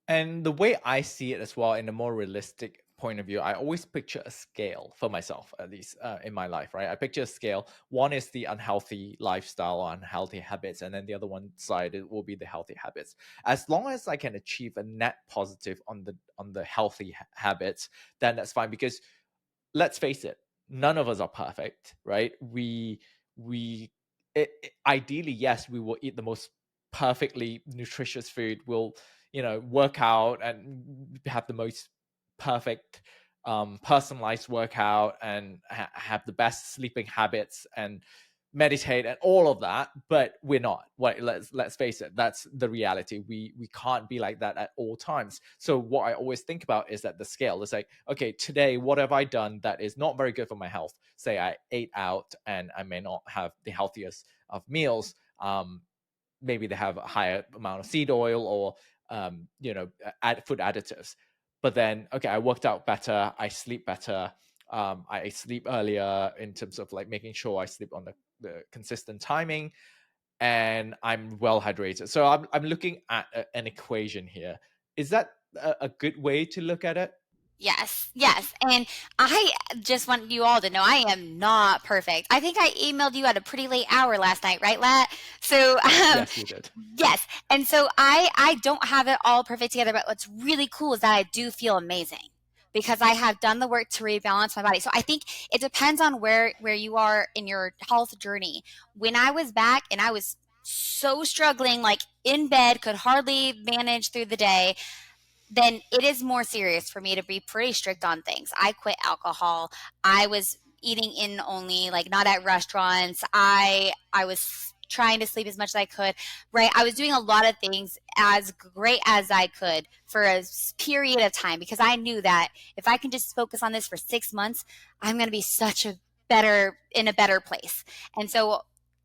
And the way I see it as well, in a more realistic point of view, I always picture a scale for myself, at least in my life, right? I picture a scale. One is the unhealthy lifestyle or unhealthy habits, and then the other one side it will be the healthy habits. As long as I can achieve a net positive on the healthy habits, then that's fine. Because let's face it, none of us are perfect, right? We ideally, yes, we will eat the most perfectly nutritious food. We'll, work out and have the most perfect personalized workout, and have the best sleeping habits and meditate and all of that. But we're not. Wait, let's face it, that's the reality. We can't be like that at all times. So what I always think about is that the scale is like, okay, today what have I done that is not very good for my health? Say I ate out and I may not have the healthiest of meals. Maybe they have a higher amount of seed oil or food additives. but then okay, I worked out better, I sleep better, I sleep earlier in terms of like making sure I sleep on the consistent timing, and I'm well hydrated. So I'm looking at an equation here. Is that a good way to look at it? Yes, yes. And I just want you all to know I am not perfect. I think I emailed you at a pretty late hour last night, right, Lat? So, Yes, you did. yes. And so I don't have it all perfect together, but what's really cool is that I do feel amazing because I have done the work to rebalance my body. So I think it depends on where you are in your health journey. When I was back and I was so struggling, like in bed, could hardly manage through the day, then it is more serious for me to be pretty strict on things. I quit alcohol. I was eating in only, like not at restaurants. I was trying to sleep as much as I could, right? I was doing a lot of things as great as I could for a period of time because I knew that if I can just focus on this for 6 months, I'm going to be such a better in a better place. And so,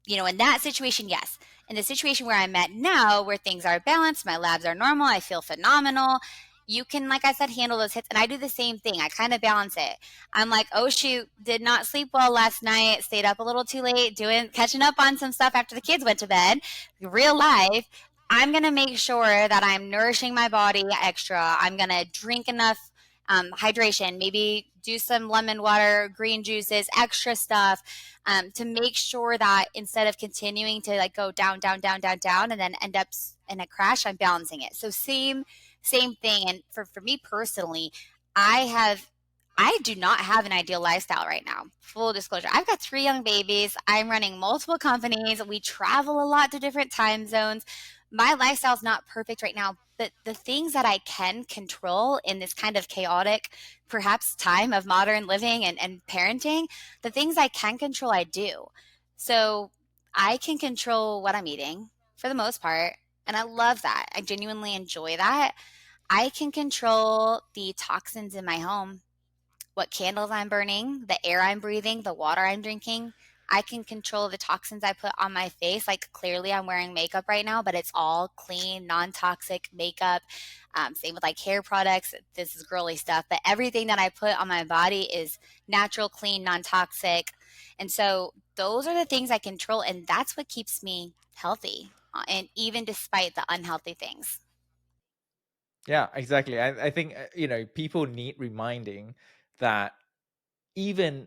in that situation, yes. In the situation where I'm at now, where things are balanced, my labs are normal, I feel phenomenal. You can, like I said, handle those hits. And I do the same thing. I kind of balance it. I'm like, oh shoot, did not sleep well last night, stayed up a little too late, catching up on some stuff after the kids went to bed. Real life. I'm gonna make sure that I'm nourishing my body extra. I'm gonna drink enough hydration, maybe do some lemon water, green juices, extra stuff, to make sure that instead of continuing to like go down, down, down, down, down, and then end up in a crash, I'm balancing it. So same thing. And for me personally, I have I do not have an ideal lifestyle right now. Full disclosure. I've got 3 young babies. I'm running multiple companies. We travel a lot to different time zones. My lifestyle's not perfect right now, but the things that I can control in this kind of chaotic, perhaps time of modern living and parenting, the things I can control, I do. So I can control what I'm eating for the most part. And I love that. I genuinely enjoy that. I can control the toxins in my home, what candles I'm burning, the air I'm breathing, the water I'm drinking. I can control the toxins I put on my face. Like clearly, I'm wearing makeup right now, but it's all clean, non toxic makeup. Same with like hair products. This is girly stuff, but everything that I put on my body is natural, clean, non toxic. And so those are the things I control, and that's what keeps me healthy. And even despite the unhealthy things. Yeah, exactly. I think people need reminding that even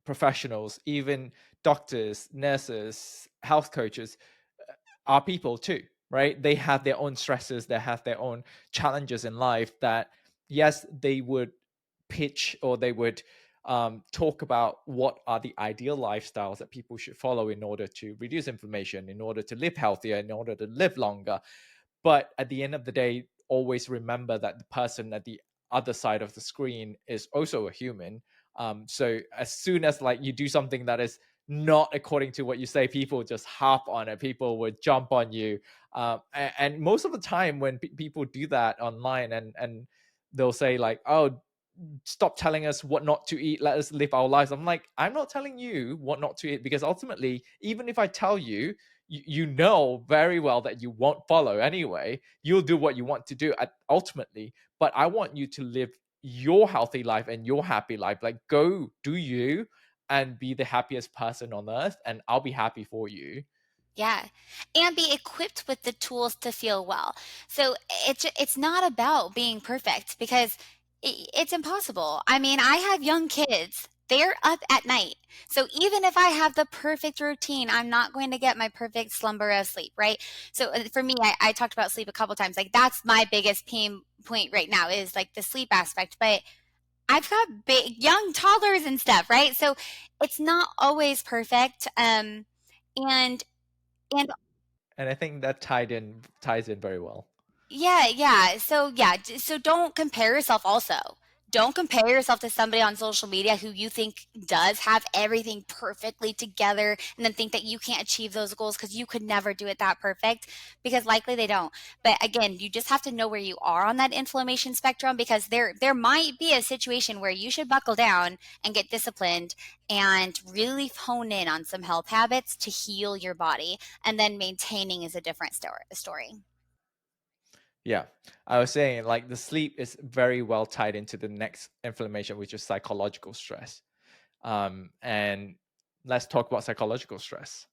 professionals, even doctors, nurses, health coaches are people too, right? They have their own stresses, they have their own challenges in life that, yes, they would pitch or they would talk about what are the ideal lifestyles that people should follow in order to reduce inflammation, in order to live healthier, in order to live longer. But at the end of the day, always remember that the person at the other side of the screen is also a human. So as soon as like you do something that is not according to what you say, people just hop on it. People would jump on you, and most of the time when people do that online, and they'll say like, "Oh, stop telling us what not to eat. Let us live our lives." I'm like, I'm not telling you what not to eat because ultimately, even if I tell you, you know very well that you won't follow anyway. You'll do what you want to do ultimately. But I want you to live your healthy life and your happy life. Like, go do you and be the happiest person on earth, and I'll be happy for you. Yeah, and be equipped with the tools to feel well. So it's not about being perfect because it's impossible. I mean, I have young kids. They're up at night. So even if I have the perfect routine, I'm not going to get my perfect slumber of sleep, right? So for me, I talked about sleep a couple times. Like that's my biggest pain point right now is like the sleep aspect. But I've got big, young toddlers and stuff, right? So it's not always perfect. And and And I think that ties in very well. yeah, yeah. So yeah, so don't compare yourself also. Don't compare yourself to somebody on social media who you think does have everything perfectly together and then think that you can't achieve those goals because you could never do it that perfect because likely they don't. But again, you just have to know where you are on that inflammation spectrum because there might be a situation where you should buckle down and get disciplined and really hone in on some health habits to heal your body and then maintaining is a different story. Yeah, I was saying like the sleep is very well tied into the next inflammation, which is psychological stress. And let's talk about psychological stress.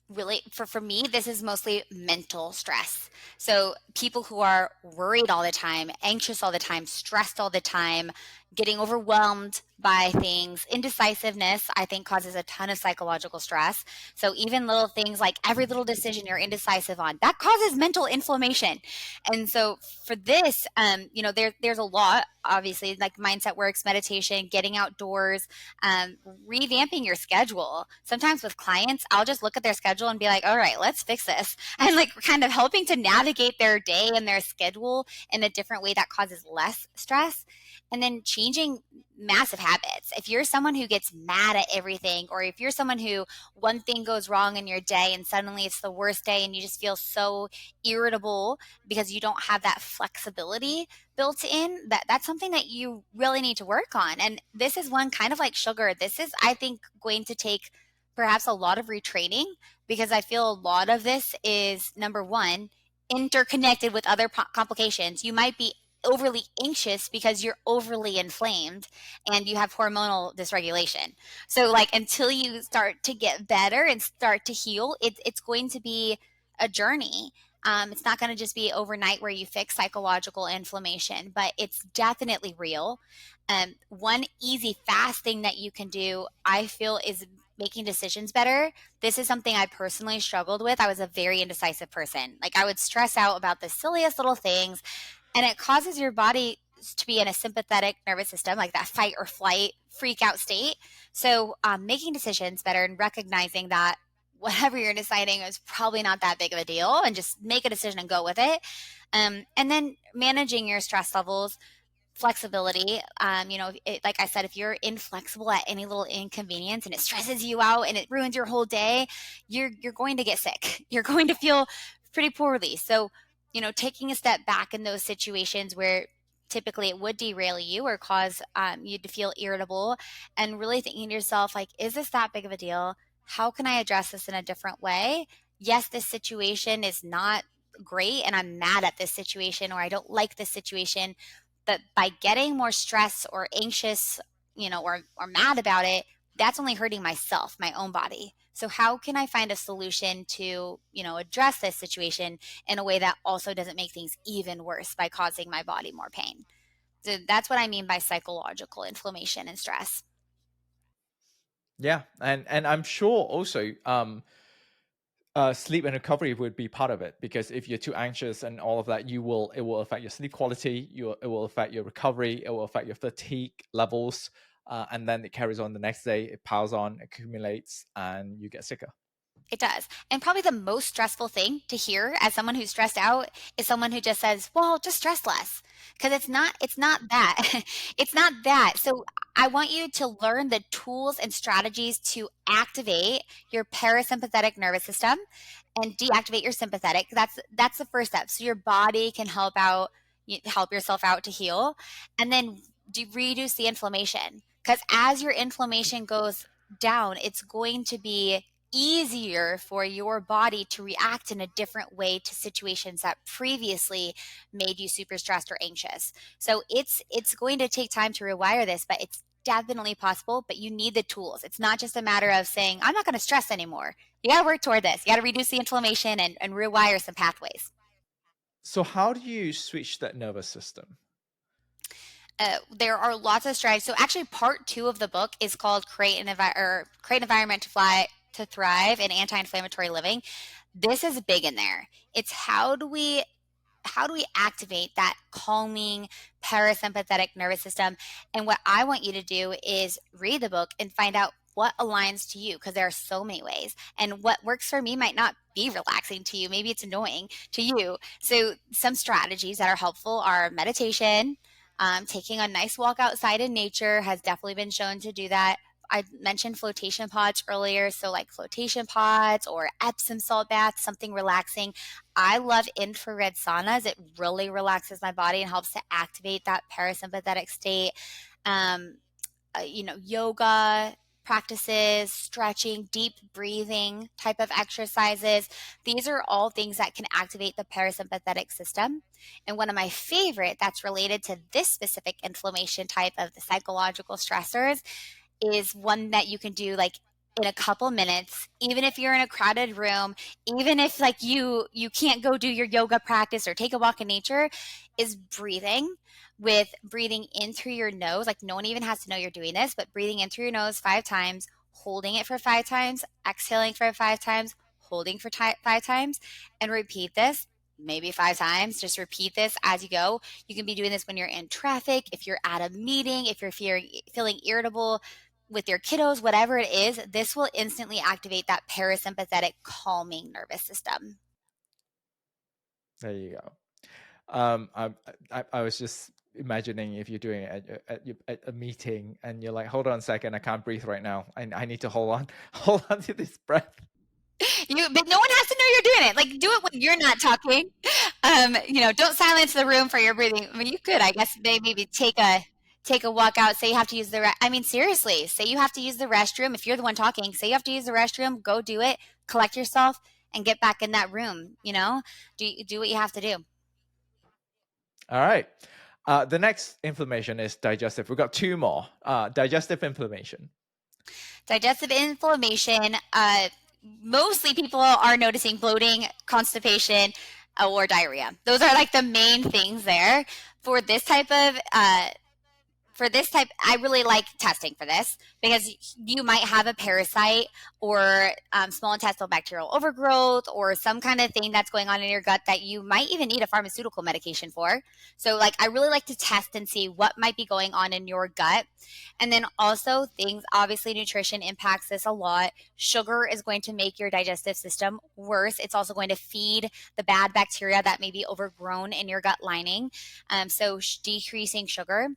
Really, for me, this is mostly mental stress. So people who are worried all the time, anxious all the time, stressed all the time, getting overwhelmed by things, indecisiveness, I think causes a ton of psychological stress. So even little things like every little decision you're indecisive on, that causes mental inflammation. And so for this, there's a lot, obviously, like mindset works, meditation, getting outdoors, um, revamping your schedule. Sometimes with clients, I'll just look at their schedule and be like, all right, let's fix this. And like kind of helping to navigate their day and their schedule in a different way that causes less stress. And then changing massive habits. If you're someone who gets mad at everything, or if you're someone who one thing goes wrong in your day and suddenly it's the worst day and you just feel so irritable because you don't have that flexibility built in, that's something that you really need to work on. And this is one kind of like sugar. This is, I think, going to take perhaps a lot of retraining, because I feel a lot of this is, number one, interconnected with other complications. You might be overly anxious because you're overly inflamed and you have hormonal dysregulation. So like until you start to get better and start to heal, it's going to be a journey. It's not going to just be overnight where you fix psychological inflammation, but it's definitely real. One easy, fast thing that you can do, I feel, is making decisions better. This is something I personally struggled with. I was a very indecisive person. Like I would stress out about the silliest little things, and it causes your body to be in a sympathetic nervous system, like that fight or flight freak out state. So making decisions better and recognizing that whatever you're deciding is probably not that big of a deal, and just make a decision and go with it. And then managing your stress levels, flexibility. Like I said, if you're inflexible at any little inconvenience and it stresses you out and it ruins your whole day, you're going to get sick. You're going to feel pretty poorly. So, taking a step back in those situations where typically it would derail you or cause you to feel irritable, and really thinking to yourself, like, is this that big of a deal? How can I address this in a different way? Yes, this situation is not great and I'm mad at this situation, or I don't like this situation, but by getting more stressed or anxious, or mad about it, that's only hurting myself, my own body. So how can I find a solution to, address this situation in a way that also doesn't make things even worse by causing my body more pain? So that's what I mean by psychological inflammation and stress. Yeah, and I'm sure also sleep and recovery would be part of it, because if you're too anxious and all of that, it will affect your sleep quality. It will affect your recovery. It will affect your fatigue levels, and then it carries on the next day. It piles on, accumulates, and you get sicker. It does. And probably the most stressful thing to hear as someone who's stressed out is someone who just says, "Well, just stress less." Because it's not that. It's not that. So I want you to learn the tools and strategies to activate your parasympathetic nervous system and deactivate your sympathetic. That's the first step. So your body can help yourself out to heal, and then reduce the inflammation. Because as your inflammation goes down, it's going to be easier for your body to react in a different way to situations that previously made you super stressed or anxious. So it's going to take time to rewire this, but it's definitely possible. But you need the tools. It's not just a matter of saying, I'm not going to stress anymore. You got to work toward this. You got to reduce the inflammation and rewire some pathways. So how do you switch that nervous system? There are lots of strategies. So actually, part two of the book is called "Create an Environment to Thrive in Anti-Inflammatory Living." This is big in there. It's how do we activate that calming parasympathetic nervous system? And what I want you to do is read the book and find out what aligns to you, because there are so many ways. And what works for me might not be relaxing to you. Maybe it's annoying to you. So some strategies that are helpful are meditation. Taking a nice walk outside in nature has definitely been shown to do that. I mentioned flotation pods earlier, so like flotation pods or Epsom salt baths, something relaxing. I love infrared saunas. It really relaxes my body and helps to activate that parasympathetic state. Um, Yoga. practices, stretching, deep breathing type of exercises. These are all things that can activate the parasympathetic system. And one of my favorite that's related to this specific inflammation type of the psychological stressors is one that you can do like in a couple minutes, even if you're in a crowded room, even if like you can't go do your yoga practice or take a walk in nature, is breathing. With breathing in through your nose, like no one even has to know you're doing this, but breathing in through your nose 5 times, holding it for 5 times, exhaling for 5 times, holding for 5 times, and repeat this maybe 5 times. Just repeat this as you go. You can be doing this when you're in traffic, if you're at a meeting, if you're feeling irritable with your kiddos, whatever it is, this will instantly activate that parasympathetic calming nervous system. There you go. I was just imagining if you're doing it at a meeting and you're like, hold on a second, I can't breathe right now. I need to hold on, hold on to this breath. But no one has to know you're doing it. Like, do it when you're not talking. Don't silence the room for your breathing. I mean, you could, I guess, maybe take a walk out. Say you have to use I mean, seriously, say you have to use the restroom. If you're the one talking, say you have to use the restroom. Go do it. Collect yourself and get back in that room. Do what you have to do. All right. The next inflammation is digestive. We've got two more. Digestive inflammation. Digestive inflammation, mostly people are noticing bloating, constipation, or diarrhea. Those are like the main things there. For this type of I really like testing for this because you might have a parasite or small intestinal bacterial overgrowth or some kind of thing that's going on in your gut that you might even need a pharmaceutical medication for. So, like, I really like to test and see what might be going on in your gut. And then also, things obviously, nutrition impacts this a lot. Sugar is going to make your digestive system worse. It's also going to feed the bad bacteria that may be overgrown in your gut lining. So, decreasing sugar.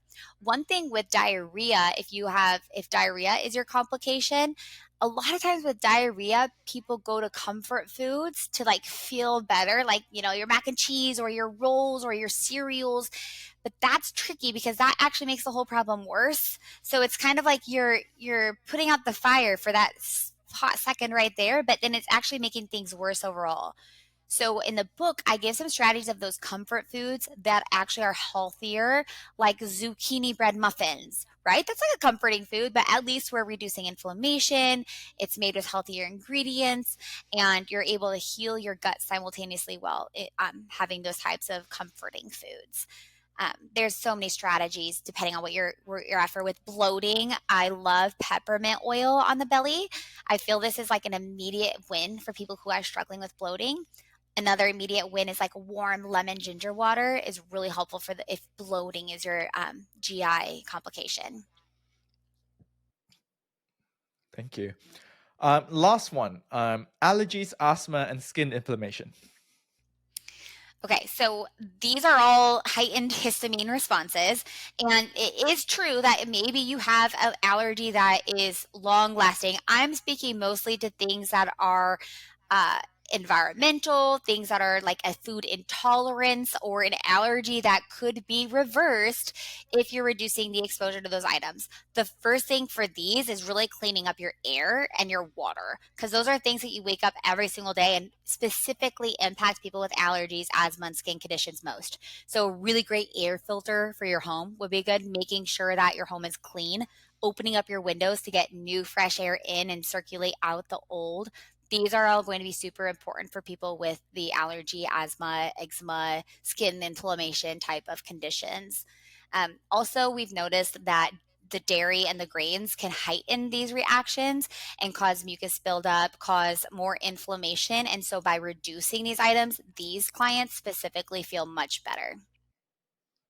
One thing with diarrhea, if diarrhea is your complication, a lot of times with diarrhea, people go to comfort foods to like feel better, like, your mac and cheese or your rolls or your cereals. But that's tricky because that actually makes the whole problem worse. So it's kind of like you're putting out the fire for that hot second right there, but then it's actually making things worse overall. So in the book, I give some strategies of those comfort foods that actually are healthier, like zucchini bread muffins, right? That's like a comforting food, but at least we're reducing inflammation. It's made with healthier ingredients, and you're able to heal your gut simultaneously while having those types of comforting foods. There's so many strategies depending on what you're after. With bloating, I love peppermint oil on the belly. I feel this is like an immediate win for people who are struggling with bloating. Another immediate win is like warm lemon ginger water is really helpful for if bloating is your GI complication. Thank you. Last one, allergies, asthma, and skin inflammation. Okay, so these are all heightened histamine responses. And it is true that maybe you have an allergy that is long lasting. I'm speaking mostly to things that are uh, environmental, things that are like a food intolerance or an allergy that could be reversed if you're reducing the exposure to those items. The first thing for these is really cleaning up your air and your water, because those are things that you wake up every single day and specifically impact people with allergies, asthma, and skin conditions most. So a really great air filter for your home would be good, making sure that your home is clean, opening up your windows to get new fresh air in and circulate out the old. These are all going to be super important for people with the allergy, asthma, eczema, skin inflammation type of conditions. Also, we've noticed that the dairy and the grains can heighten these reactions and cause mucus buildup, cause more inflammation. And so, by reducing these items, these clients specifically feel much better.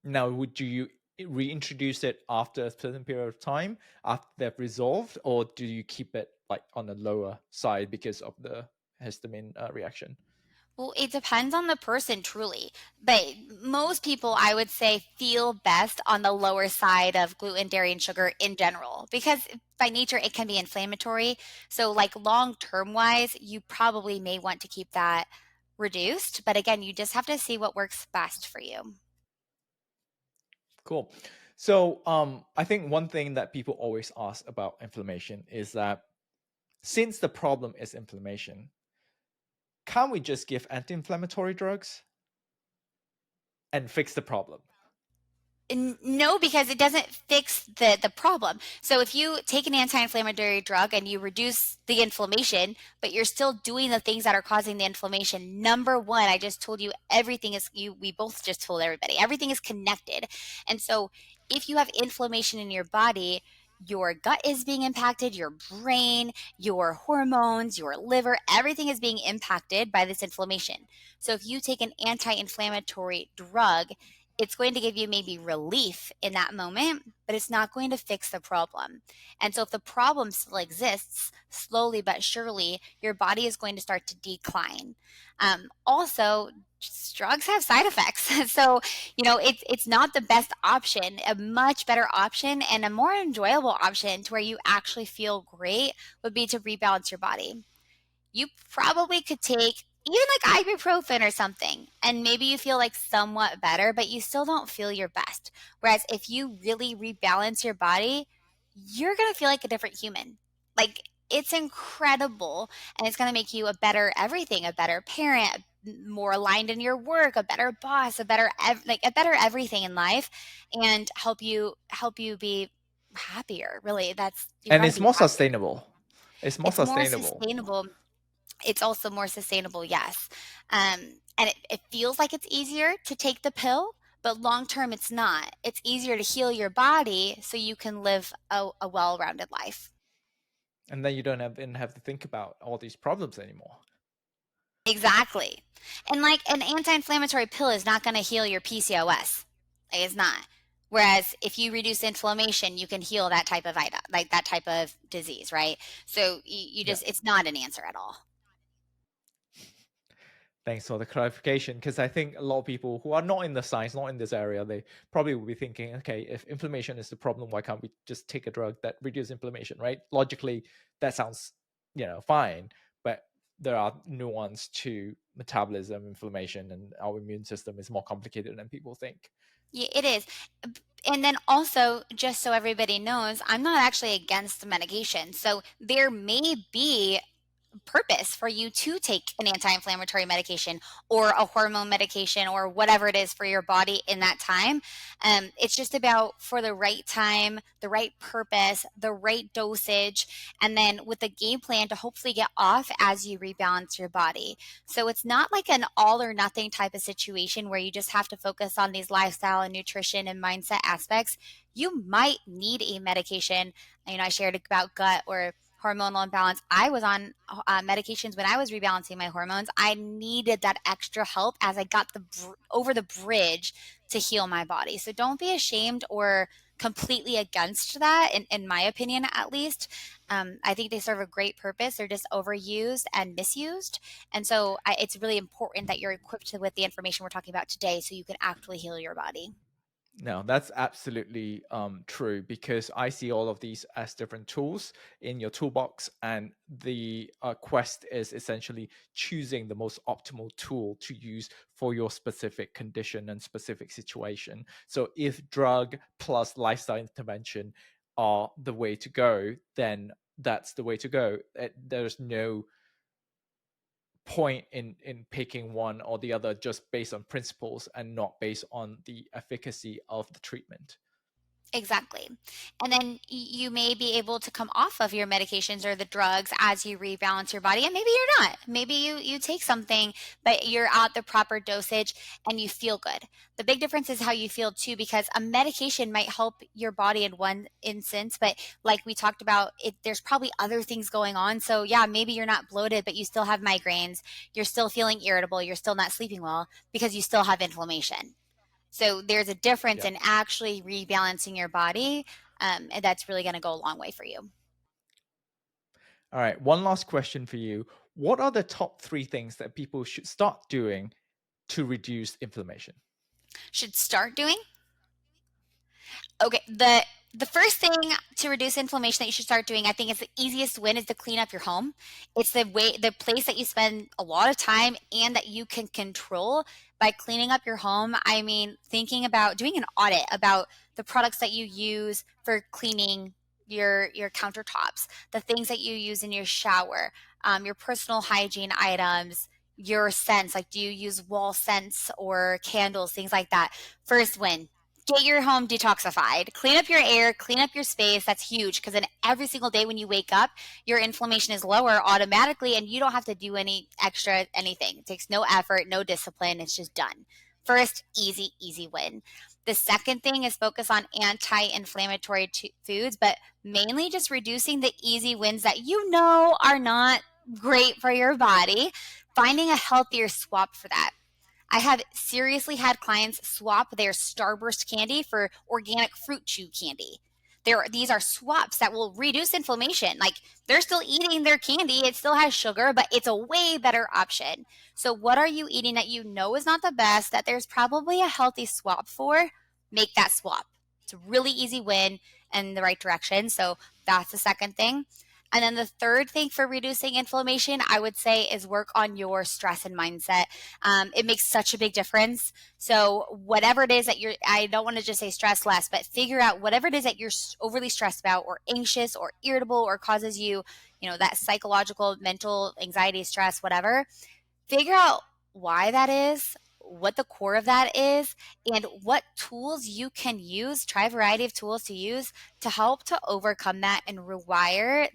Now, would you reintroduce it after a certain period of time after they've resolved, or do you keep it like on the lower side because of the histamine reaction? Well, it depends on the person, truly. But most people, I would say, feel best on the lower side of gluten, dairy, and sugar in general because by nature it can be inflammatory. So, like long term wise, you probably may want to keep that reduced. But again, you just have to see what works best for you. Cool. So, I think one thing that people always ask about inflammation is that since the problem is inflammation, can't we just give anti-inflammatory drugs and fix the problem? No, because it doesn't fix the problem. So if you take an anti-inflammatory drug and you reduce the inflammation, but you're still doing the things that are causing the inflammation, number one, I just told you everything is you we both just told everybody everything is connected. And so if you have inflammation in your body, your gut is being impacted, your brain, your hormones, your liver, everything is being impacted by this inflammation. So if you take an anti-inflammatory drug, it's going to give you maybe relief in that moment, but it's not going to fix the problem. And so, if the problem still exists, slowly but surely, your body is going to start to decline. Also, drugs have side effects. So, it's not the best option. A much better option and a more enjoyable option to where you actually feel great would be to rebalance your body. You probably could take even like ibuprofen or something, and maybe you feel like somewhat better, but you still don't feel your best. Whereas if you really rebalance your body, you're going to feel like a different human. Like it's incredible, and it's going to make you a better everything, a better parent, more aligned in your work, a better boss, a better like a better everything in life, and help you be happier. Really, that's you And got to it's be more happier. sustainable. It's more It's more sustainable. sustainable. It's also more sustainable, yes. And it feels like it's easier to take the pill, but long term, it's not. It's easier to heal your body so you can live a well rounded life. And then you don't have to think about all these problems anymore. Exactly. And like an anti inflammatory pill is not going to heal your PCOS. It's not. Whereas if you reduce inflammation, you can heal that type of item, like that type of disease, right? So you Yeah. just, it's not an answer at all. Thanks for the clarification, because I think a lot of people who are not in the science, not in this area, they probably will be thinking, okay, if inflammation is the problem, why can't we just take a drug that reduces inflammation, right? Logically, that sounds, fine, but there are nuance to metabolism, inflammation, and our immune system is more complicated than people think. Yeah, it is. And then also, just so everybody knows, I'm not actually against the medication. So there may be purpose for you to take an anti-inflammatory medication or a hormone medication or whatever it is for your body in that time. It's just about for the right time, the right purpose, the right dosage, and then with a game plan to hopefully get off as you rebalance your body. So it's not like an all or nothing type of situation where you just have to focus on these lifestyle and nutrition and mindset aspects. You might need a medication. I shared about gut or hormonal imbalance. I was on medications when I was rebalancing my hormones. I needed that extra help as I got over the bridge to heal my body. So don't be ashamed or completely against that, in my opinion, at least. I think they serve a great purpose. They're just overused and misused. And so it's really important that you're equipped with the information we're talking about today so you can actually heal your body. No, that's absolutely true, because I see all of these as different tools in your toolbox, and the quest is essentially choosing the most optimal tool to use for your specific condition and specific situation. So, if drug plus lifestyle intervention are the way to go, then that's the way to go. There's no point in picking one or the other just based on principles and not based on the efficacy of the treatment. Exactly. And then you may be able to come off of your medications or the drugs as you rebalance your body. And maybe you're not. Maybe you take something, but you're at the proper dosage and you feel good. The big difference is how you feel too, because a medication might help your body in one instance, but like we talked about, there's probably other things going on. So yeah, maybe you're not bloated, but you still have migraines. You're still feeling irritable. You're still not sleeping well because you still have inflammation. So there's a difference Yeah. in actually rebalancing your body, and that's really going to go a long way for you. All right. One last question for you. What are the top three things that people should start doing to reduce inflammation? Should start doing. Okay, the first thing to reduce inflammation that you should start doing, I think, is the easiest win is to clean up your home. It's the place that you spend a lot of time and that you can control by cleaning up your home. I mean, thinking about doing an audit about the products that you use for cleaning your countertops, the things that you use in your shower, your personal hygiene items, your scents. Like, do you use wall scents or candles, things like that? First win. Get your home detoxified. Clean up your air, clean up your space. That's huge because then every single day when you wake up, your inflammation is lower automatically and you don't have to do any extra anything. It takes no effort, no discipline. It's just done. First, easy, easy win. The second thing is focus on anti inflammatory foods, but mainly just reducing the easy wins that you know are not great for your body, finding a healthier swap for that. I have seriously had clients swap their Starburst candy for organic fruit chew candy. These are swaps that will reduce inflammation. Like, they're still eating their candy, it still has sugar, but it's a way better option. So, what are you eating that you know is not the best, that there's probably a healthy swap for? Make that swap. It's a really easy win in the right direction. So, that's the second thing. And then the third thing for reducing inflammation, I would say, is work on your stress and mindset. It makes such a big difference. So, whatever it is that I don't want to just say stress less, but figure out whatever it is that you're overly stressed about or anxious or irritable or causes you, that psychological, mental anxiety, stress, whatever. Figure out why that is, what the core of that is, and what tools you can use. Try a variety of tools to use to help to overcome that and rewire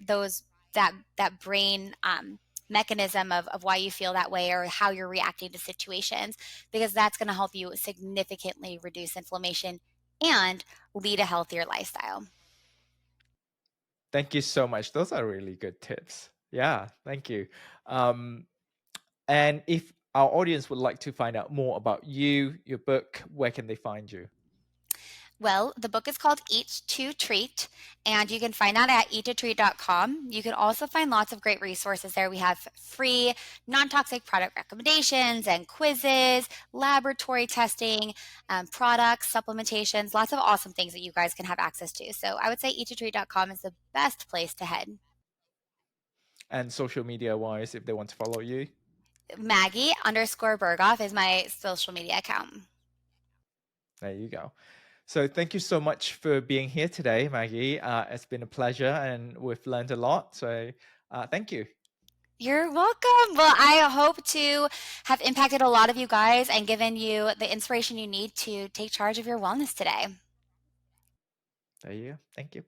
that brain mechanism of why you feel that way or how you're reacting to situations, because that's going to help you significantly reduce inflammation and lead a healthier lifestyle. Thank you so much. Those are really good tips. Yeah, thank you. Um, and if our audience would like to find out more about you, your book, where can they find you? Well, the book is called Eat to Treat, and you can find that at eattotreat.com. You can also find lots of great resources there. We have free non toxic product recommendations and quizzes, laboratory testing, products, supplementations, lots of awesome things that you guys can have access to. So I would say eattotreat.com is the best place to head. And social media wise, if they want to follow you? Maggie_Berghoff is my social media account. There you go. So thank you so much for being here today, Maggie. It's been a pleasure and we've learned a lot. So thank you. You're welcome. Well, I hope to have impacted a lot of you guys and given you the inspiration you need to take charge of your wellness today. There you go. Thank you.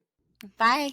Bye.